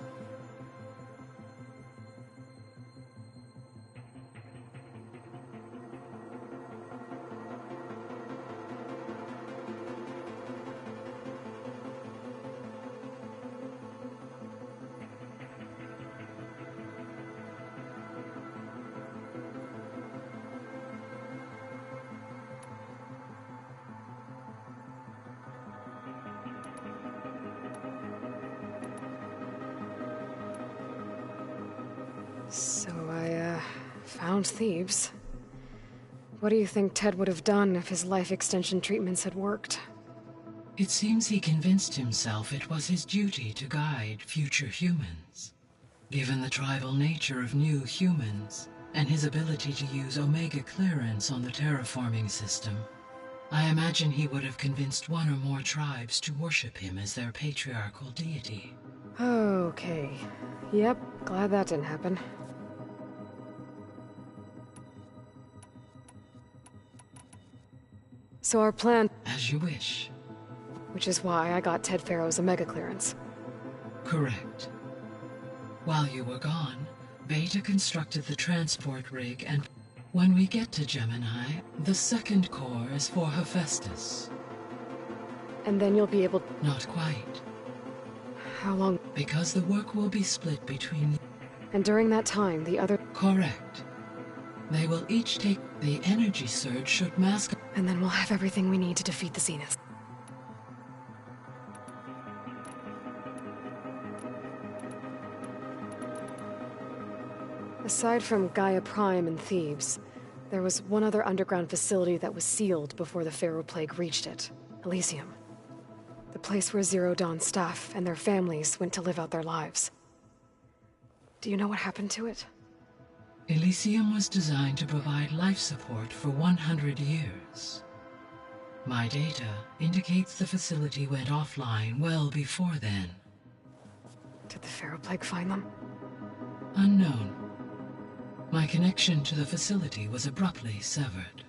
So I, found Thebes. What do you think Ted would have done if his life extension treatments had worked? It seems he convinced himself it was his duty to guide future humans. Given the tribal nature of new humans, and his ability to use Omega clearance on the terraforming system, I imagine he would have convinced one or more tribes to worship him as their patriarchal deity. Okay. Yep, glad that didn't happen. So our plan... As you wish. Which is why I got Ted Farrow's Omega clearance. Correct. While you were gone, Beta constructed the transport rig, and when we get to Gemini, the second core is for Hephaestus. And then you'll be able... Not quite. How long? Because the work will be split between... And during that time, the other... Correct. They will each take... The energy surge should mask... And then we'll have everything we need to defeat the Zeniths. Aside from Gaia Prime and Thebes, there was one other underground facility that was sealed before the Pharaoh Plague reached it. Elysium. The place where Zero Dawn staff and their families went to live out their lives. Do you know what happened to it? Elysium was designed to provide life support for 100 years. My data indicates the facility went offline well before then. Did the Pharaoh Plague find them? Unknown. My connection to the facility was abruptly severed.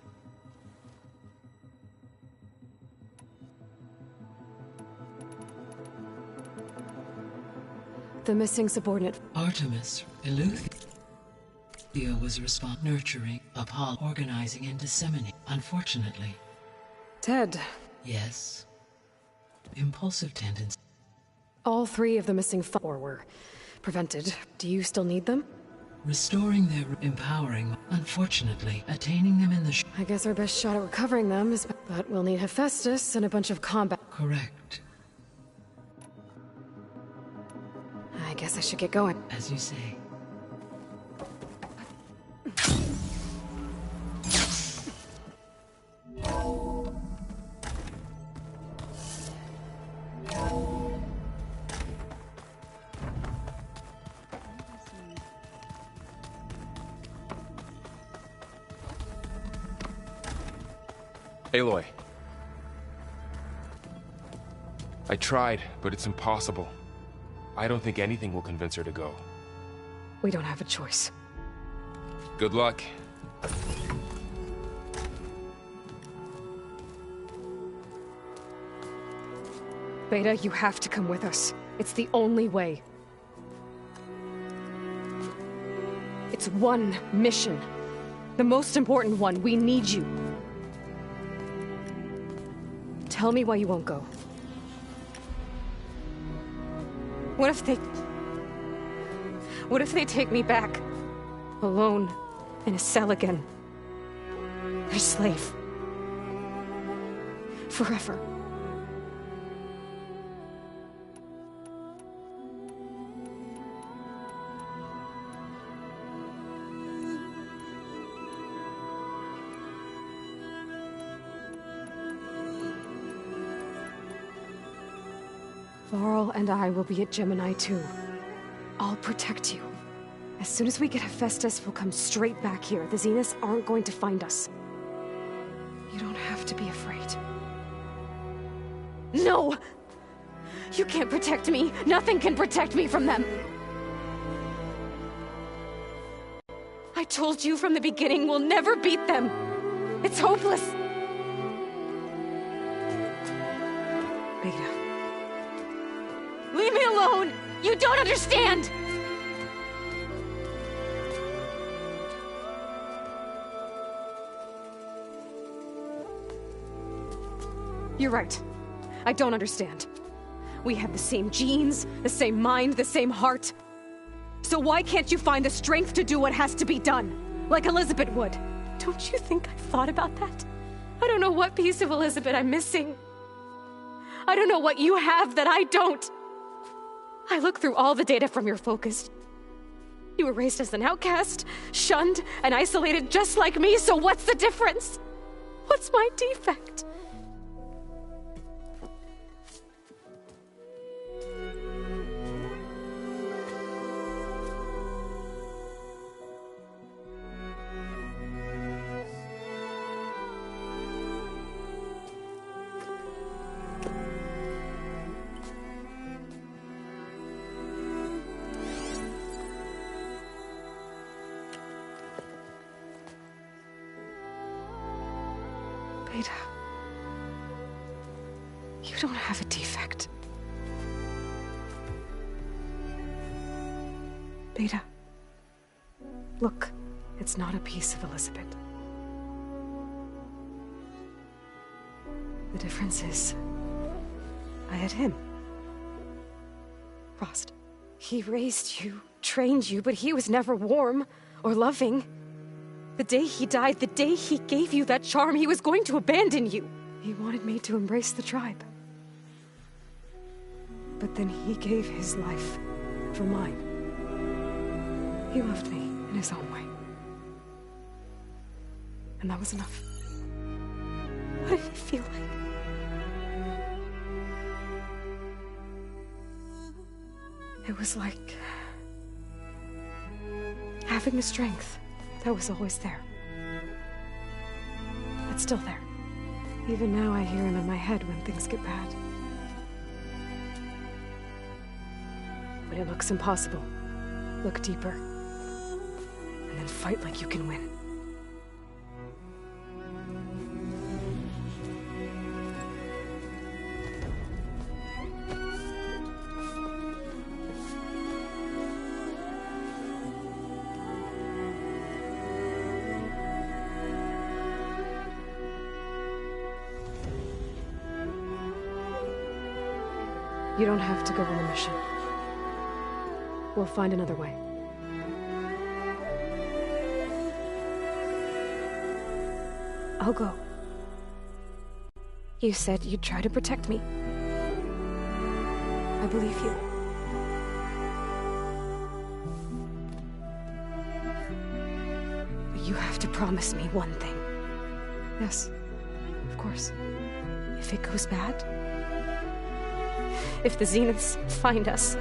The missing subordinate. Artemis Eleuthia was nurturing, Apollo organizing and disseminating. Unfortunately. Dead. Yes. Impulsive tendencies. All 3 of the missing were prevented. Do you still need them? Restoring their empowering. Unfortunately, attaining them in the I guess our best shot at recovering them is... But we'll need Hephaestus and a bunch of combat. Correct. I guess I should get going. As you say. Aloy. I tried, but it's impossible. I don't think anything will convince her to go. We don't have a choice. Good luck. Beta, you have to come with us. It's the only way. It's one mission. The most important one. We need you. Tell me why you won't go. What if they take me back? Alone, in a cell again. A slave. Forever. Varl and I will be at Gemini too. I'll protect you. As soon as we get Hephaestus, we'll come straight back here. The Zeniths aren't going to find us. You don't have to be afraid. No! You can't protect me. Nothing can protect me from them. I told you from the beginning we'll never beat them. It's hopeless. Beta. Leave me alone! You don't understand! You're right. I don't understand. We have the same genes, the same mind, the same heart. So why can't you find the strength to do what has to be done? Like Elizabeth would. Don't you think I've thought about that? I don't know what piece of Elizabeth I'm missing. I don't know what you have that I don't. I look through all the data from your focus. You were raised as an outcast, shunned, and isolated just like me, so what's the difference? What's my defect? Beta, you don't have a defect. Beta, look, it's not a piece of Elizabeth. The difference is, I had him. Frost. He raised you, trained you, but he was never warm or loving. The day he died, the day he gave you that charm, he was going to abandon you. He wanted me to embrace the tribe. But then he gave his life for mine. He loved me in his own way. And that was enough. What did it feel like? It was like having the strength, that was always there. It's still there. Even now I hear him in my head when things get bad. When it looks impossible, look deeper. And then fight like you can win. You don't have to go on the mission. We'll find another way. I'll go. You said you'd try to protect me. I believe you. But you have to promise me one thing. Yes, of course. If it goes bad, if the Zeniths find us,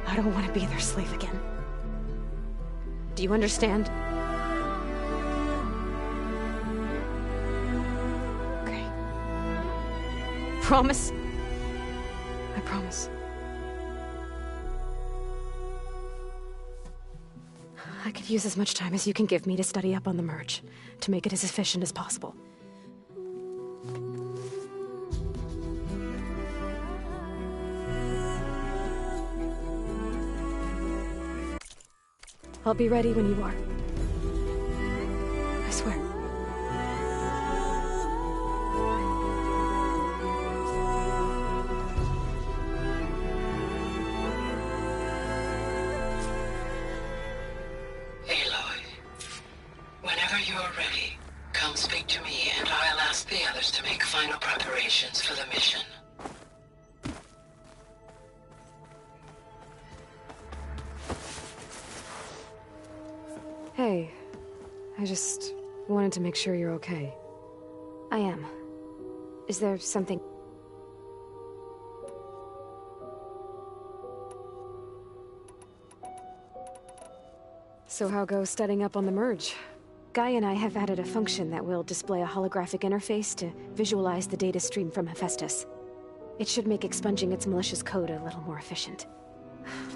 I don't want to be their slave again. Do you understand? Okay. Promise? I promise. I could use as much time as you can give me to study up on the merge, to make it as efficient as possible. I'll be ready when you are. I swear. Aloy, whenever you're ready, come speak to me and I'll ask the others to make final preparations for the mission. Hey, I just wanted to make sure you're okay. I am. Is there something... So how goes studying up on the merge? Guy and I have added a function that will display a holographic interface to visualize the data stream from Hephaestus. It should make expunging its malicious code a little more efficient.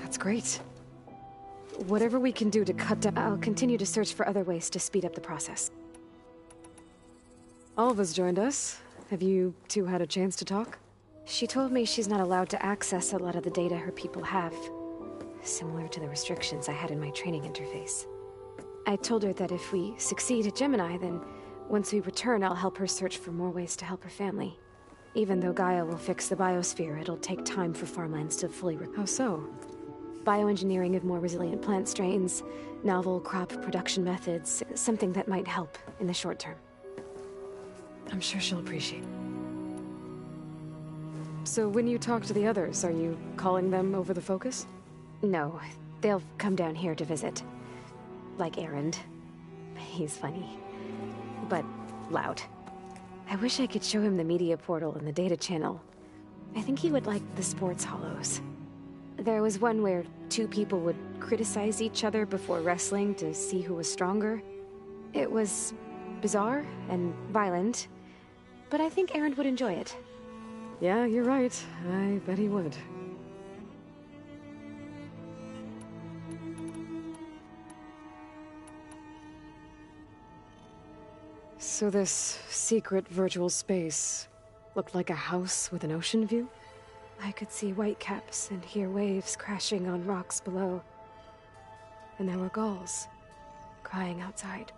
That's great. Whatever we can do to cut down... I'll continue to search for other ways to speed up the process. Alva's joined us. Have you two had a chance to talk? She told me she's not allowed to access a lot of the data her people have. Similar to the restrictions I had in my training interface. I told her that if we succeed at Gemini, then once we return, I'll help her search for more ways to help her family. Even though Gaia will fix the biosphere, it'll take time for farmlands to fully recover. How so? Bioengineering of more resilient plant strains, novel crop production methods, something that might help in the short term. I'm sure she'll appreciate it. So when you talk to the others, are you calling them over the focus? No, they'll come down here to visit. Like Erend. He's funny. But loud. I wish I could show him the media portal and the data channel. I think he would like the sports hollows. There was one where two people would criticize each other before wrestling to see who was stronger. It was bizarre and violent, but I think Erend would enjoy it. Yeah, you're right. I bet he would. So this secret virtual space looked like a house with an ocean view? I could see whitecaps and hear waves crashing on rocks below. And there were gulls crying outside.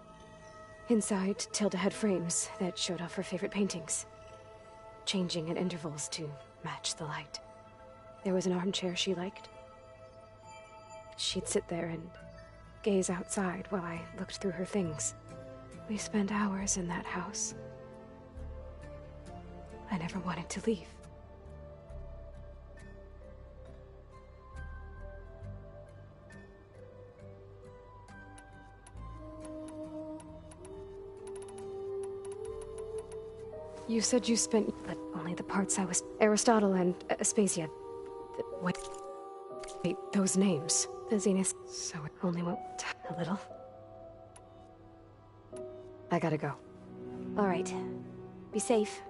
Inside, Tilda had frames that showed off her favorite paintings, changing at intervals to match the light. There was an armchair she liked. She'd sit there and gaze outside while I looked through her things. We spent hours in that house. I never wanted to leave. You said you spent... But only the parts I was... Aristotle and Aspasia. What? Wait, those names. The Zenith. So it only went a little. I gotta go. All right. Be safe.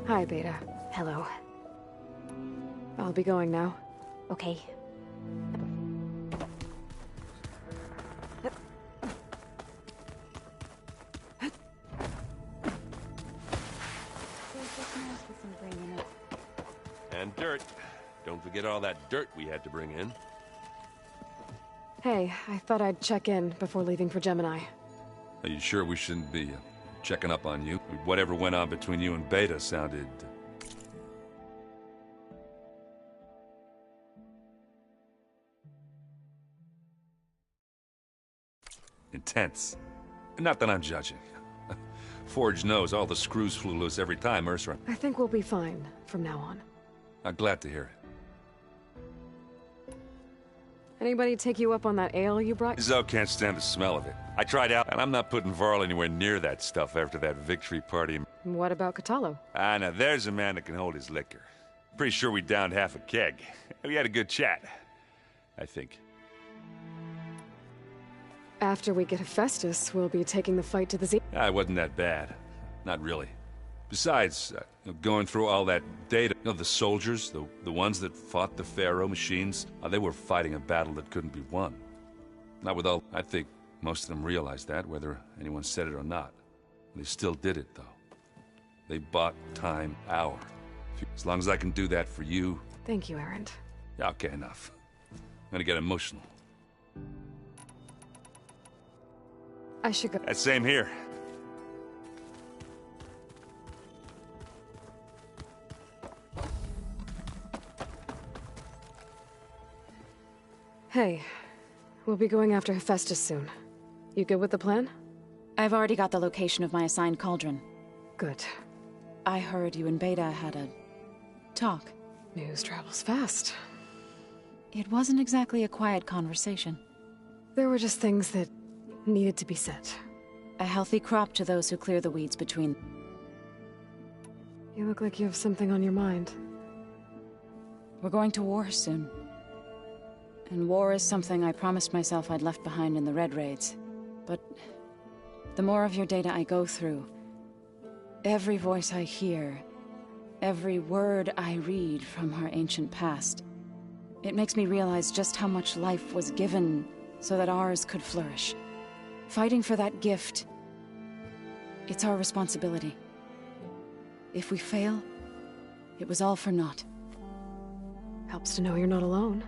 Hi, Beta. Hello. I'll be going now. Okay. And dirt. Don't forget all that dirt we had to bring in. Hey, I thought I'd check in before leaving for Gemini. Are you sure we shouldn't be checking up on you? Whatever went on between you and Beta sounded... intense. Not that I'm judging. Forge knows all the screws flew loose every time Ursa... I think we'll be fine from now on. I'm glad to hear it. Anybody take you up on that ale you brought? Zoe can't stand the smell of it. I tried out, and I'm not putting Varl anywhere near that stuff after that victory party. What about Kotallo? Ah, now there's a man that can hold his liquor. Pretty sure we downed half a keg. We had a good chat, I think. After we get Hephaestus, we'll be taking the fight to the Z. Ah, it wasn't that bad. Not really. Besides, going through all that data, the soldiers, the ones that fought the Pharaoh machines, they were fighting a battle that couldn't be won. Not with all... I think most of them realized that, whether anyone said it or not. They still did it, though. They bought time, hour. As long as I can do that for you... Thank you, Erend. Okay, enough. I'm gonna get emotional. I should go. Same here. Hey, we'll be going after Hephaestus soon. You good with the plan? I've already got the location of my assigned cauldron. Good. I heard you and Beta had a... talk. News travels fast. It wasn't exactly a quiet conversation. There were just things that needed to be said. A healthy crop to those who clear the weeds between. You look like you have something on your mind. We're going to war soon. And war is something I promised myself I'd left behind in the Red Raids. But the more of your data I go through, every voice I hear, every word I read from our ancient past, it makes me realize just how much life was given so that ours could flourish. Fighting for that gift, it's our responsibility. If we fail, it was all for naught. Helps to know you're not alone.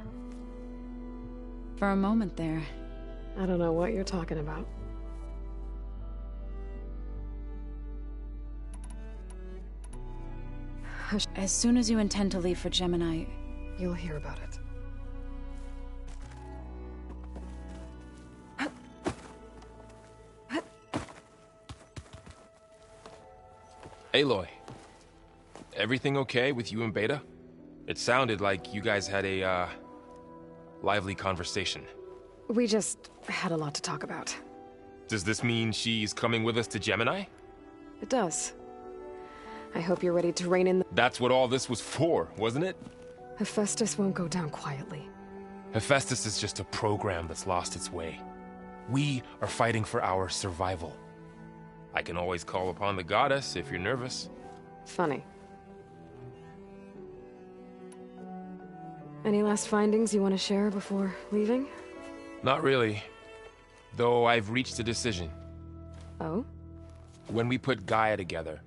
For a moment there. I don't know what you're talking about. Hush. As soon as you intend to leave for Gemini, you'll hear about it. Aloy, everything okay with you and Beta? It sounded like you guys had a, lively conversation. We just had a lot to talk about. Does this mean she's coming with us to Gemini? It does. I hope you're ready to rein in the... That's what all this was for, wasn't it? Hephaestus won't go down quietly. Hephaestus is just a program that's lost its way. We are fighting for our survival. I can always call upon the goddess if you're nervous. Funny. Any last findings you want to share before leaving? Not really. Though I've reached a decision. Oh? When we put Gaia together,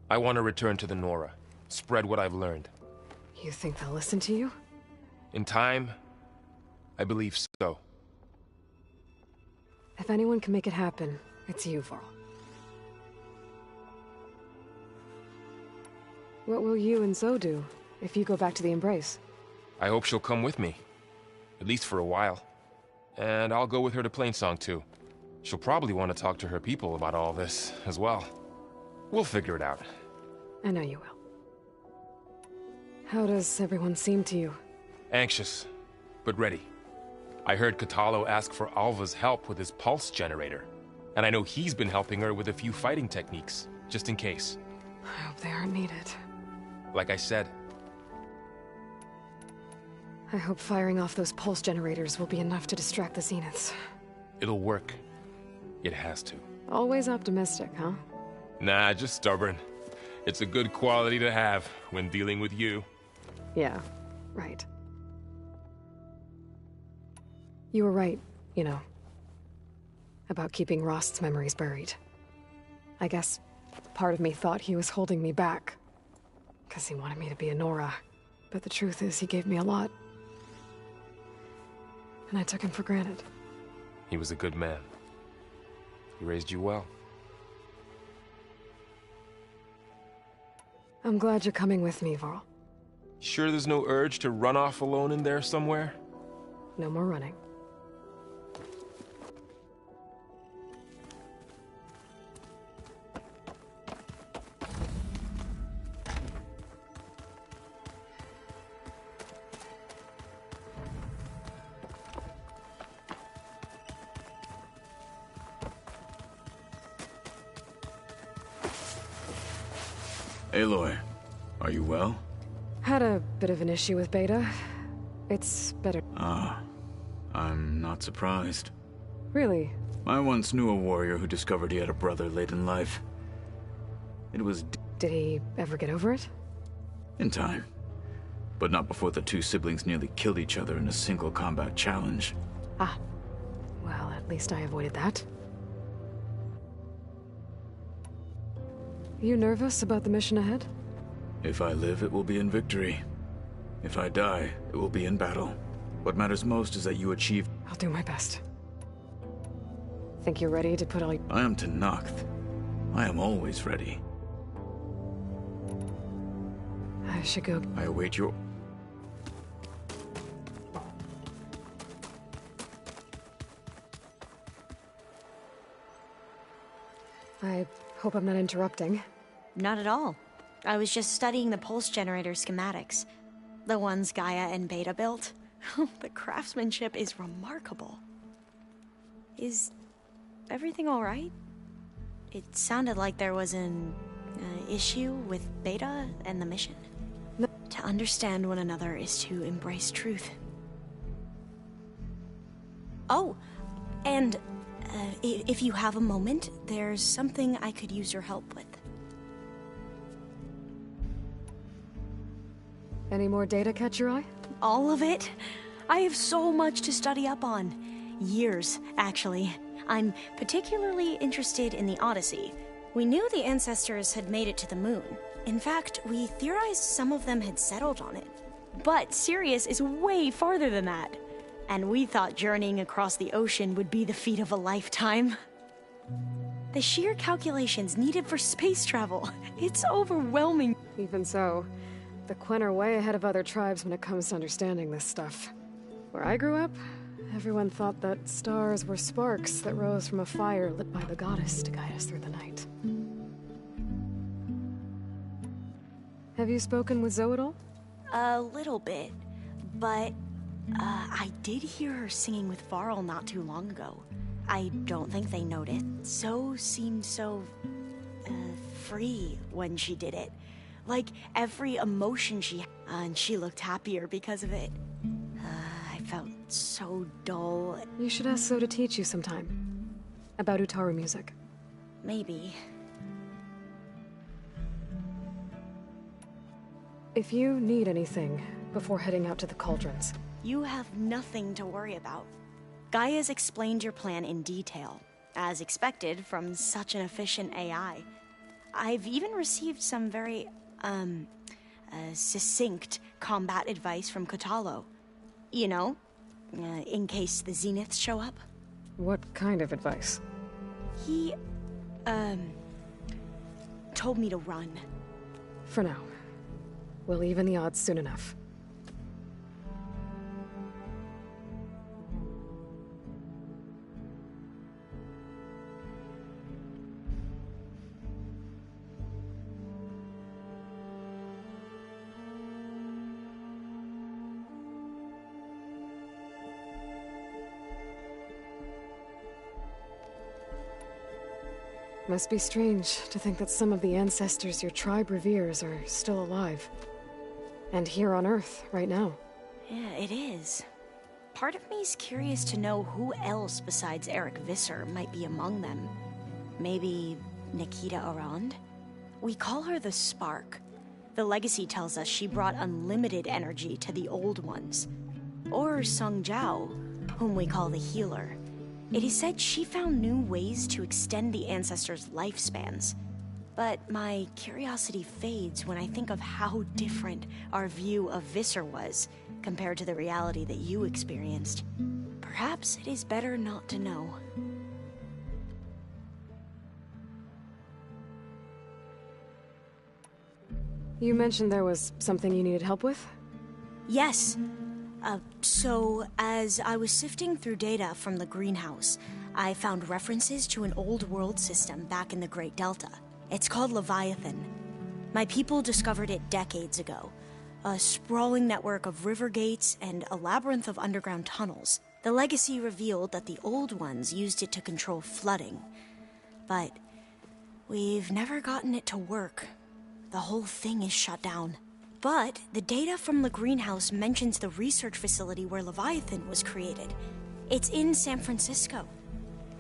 I want to return to the Nora. Spread what I've learned. You think they'll listen to you? In time, I believe so. If anyone can make it happen, it's you, Varl. What will you and Zoe do if you go back to the Embrace? I hope she'll come with me. At least for a while. And I'll go with her to Plainsong too. She'll probably want to talk to her people about all this as well. We'll figure it out. I know you will. How does everyone seem to you? Anxious, but ready. I heard Kotallo ask for Alva's help with his pulse generator. And I know he's been helping her with a few fighting techniques, just in case. I hope they aren't needed. Like I said. I hope firing off those pulse generators will be enough to distract the Zeniths. It'll work. It has to. Always optimistic, huh? Nah, just stubborn. It's a good quality to have when dealing with you. Yeah, right. You were right, you know, about keeping Rost's memories buried. I guess part of me thought he was holding me back, because he wanted me to be a Nora. But the truth is, he gave me a lot. And I took him for granted. He was a good man. He raised you well. I'm glad you're coming with me, Varl. Sure there's no urge to run off alone in there somewhere? No more running. Aloy, are you well? Had a bit of an issue with Beta. It's better. Ah, I'm not surprised. Really? I once knew a warrior who discovered he had a brother late in life. It was... Did he ever get over it? In time. But not before the two siblings nearly killed each other in a single combat challenge. Ah. Well, at least I avoided that. You nervous about the mission ahead? If I live, it will be in victory. If I die, it will be in battle. What matters most is that you achieve... I'll do my best. Think you're ready to put all... I am Tenakth. I am always ready. I should go... I await your... I hope I'm not interrupting. Not at all. I was just studying the pulse generator schematics. The ones Gaia and Beta built. The craftsmanship is remarkable. Is everything all right? It sounded like there was an issue with Beta and the mission. No. To understand one another is to embrace truth. Oh, and if you have a moment, there's something I could use your help with. Any more data catch your eye? All of it? I have so much to study up on. Years, actually. I'm particularly interested in the Odyssey. We knew the ancestors had made it to the moon. In fact, we theorized some of them had settled on it. But Sirius is way farther than that. And we thought journeying across the ocean would be the feat of a lifetime. The sheer calculations needed for space travel, it's overwhelming. Even so, the Quen are way ahead of other tribes when it comes to understanding this stuff. Where I grew up, everyone thought that stars were sparks that rose from a fire lit by the goddess to guide us through the night. Have you spoken with Zoe at all? A little bit, but I did hear her singing with Varl not too long ago. I don't think they noticed. Zoe seemed so free when she did it. Like every emotion she had, and she looked happier because of it. I felt so dull. You should ask Zoe to teach you sometime. About Utaru music. Maybe. If you need anything before heading out to the cauldrons... You have nothing to worry about. Gaia's explained your plan in detail, as expected from such an efficient AI. I've even received some very, succinct combat advice from Kotallo. You know, in case the Zeniths show up. What kind of advice? He, told me to run. For now. We'll even the odds soon enough. Must be strange to think that some of the ancestors your tribe reveres are still alive. And here on Earth, right now. Yeah, it is. Part of me's curious to know who else besides Eric Visser might be among them. Maybe Nikita Arand? We call her the Spark. The legacy tells us she brought unlimited energy to the old ones. Or Sung Jiao, whom we call the Healer. It is said she found new ways to extend the ancestors' lifespans. But my curiosity fades when I think of how different our view of Visser was compared to the reality that you experienced. Perhaps it is better not to know. You mentioned there was something you needed help with? Yes. So, as I was sifting through data from the greenhouse, I found references to an old world system back in the Great Delta. It's called Leviathan. My people discovered it decades ago. A sprawling network of river gates and a labyrinth of underground tunnels. The legacy revealed that the old ones used it to control flooding. But we've never gotten it to work. The whole thing is shut down. But the data from the greenhouse mentions the research facility where Leviathan was created. It's in San Francisco.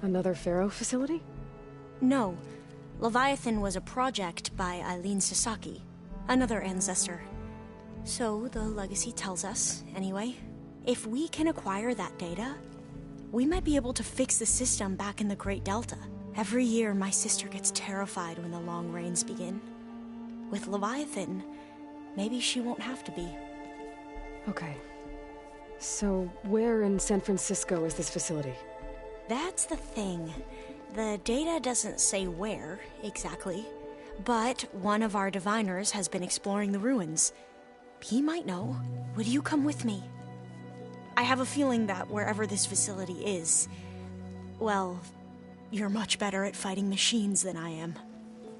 Another Pharaoh facility? No. Leviathan was a project by Eileen Sasaki, another ancestor. So the legacy tells us, anyway. If we can acquire that data, we might be able to fix the system back in the Great Delta. Every year, my sister gets terrified when the long rains begin. With Leviathan, maybe she won't have to be. Okay. So, where in San Francisco is this facility? That's the thing. The data doesn't say where, exactly. But one of our diviners has been exploring the ruins. He might know. Would you come with me? I have a feeling that wherever this facility is, well, you're much better at fighting machines than I am.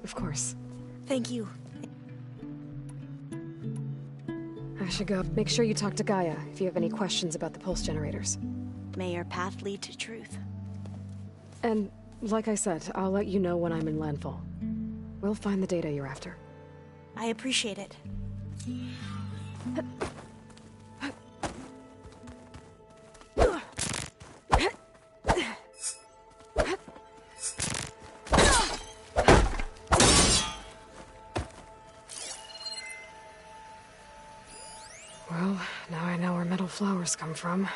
Of course. Thank you. I should go. Make sure you talk to Gaia if you have any questions about the pulse generators. May your path lead to truth. And, like I said, I'll let you know when I'm in landfall. We'll find the data you're after. I appreciate it. Well, now I know where metal flowers come from.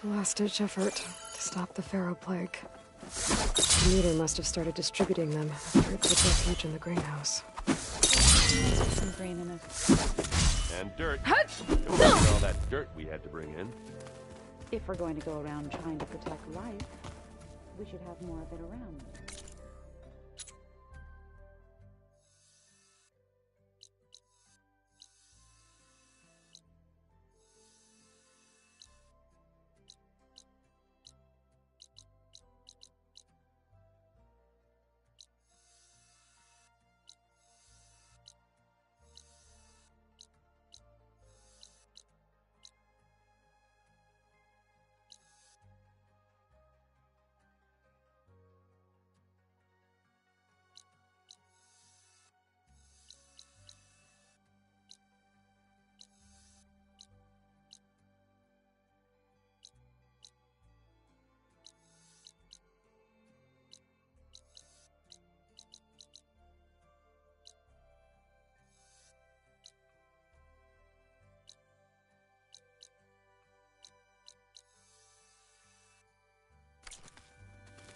A last-ditch effort to stop the Pharaoh plague. Demeter must have started distributing them after it took refuge in the greenhouse. Some green in it. And dirt. Don't forget all that dirt we had to bring in. If we're going to go around trying to protect life, we should have more of it around.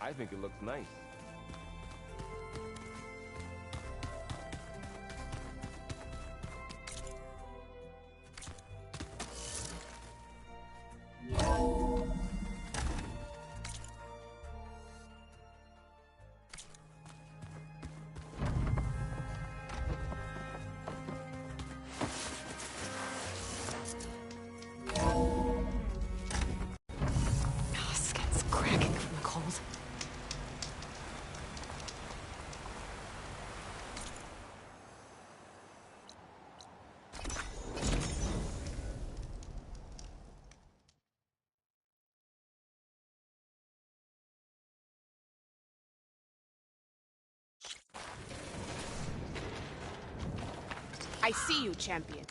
I think it looks nice. Skin's cracking from the cold. I see you, champion.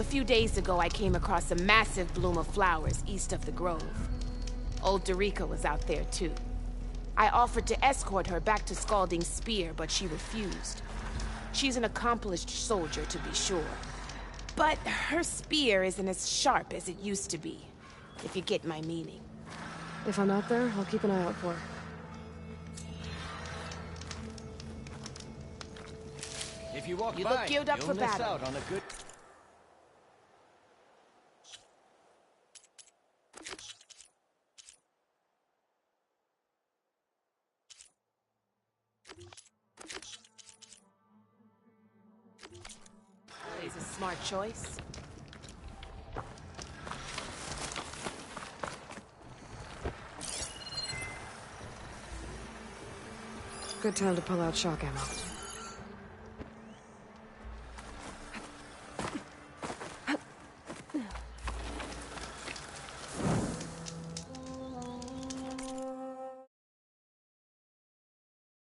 A few days ago, I came across a massive bloom of flowers east of the grove. Old Dorica was out there, too. I offered to escort her back to Scalding Spear, but she refused. She's an accomplished soldier, to be sure. But her spear isn't as sharp as it used to be, if you get my meaning. If I'm out there, I'll keep an eye out for her. If you walk You by, look geared up you'll for miss battle. out on a good... Is a smart choice. Good time to pull out shock ammo.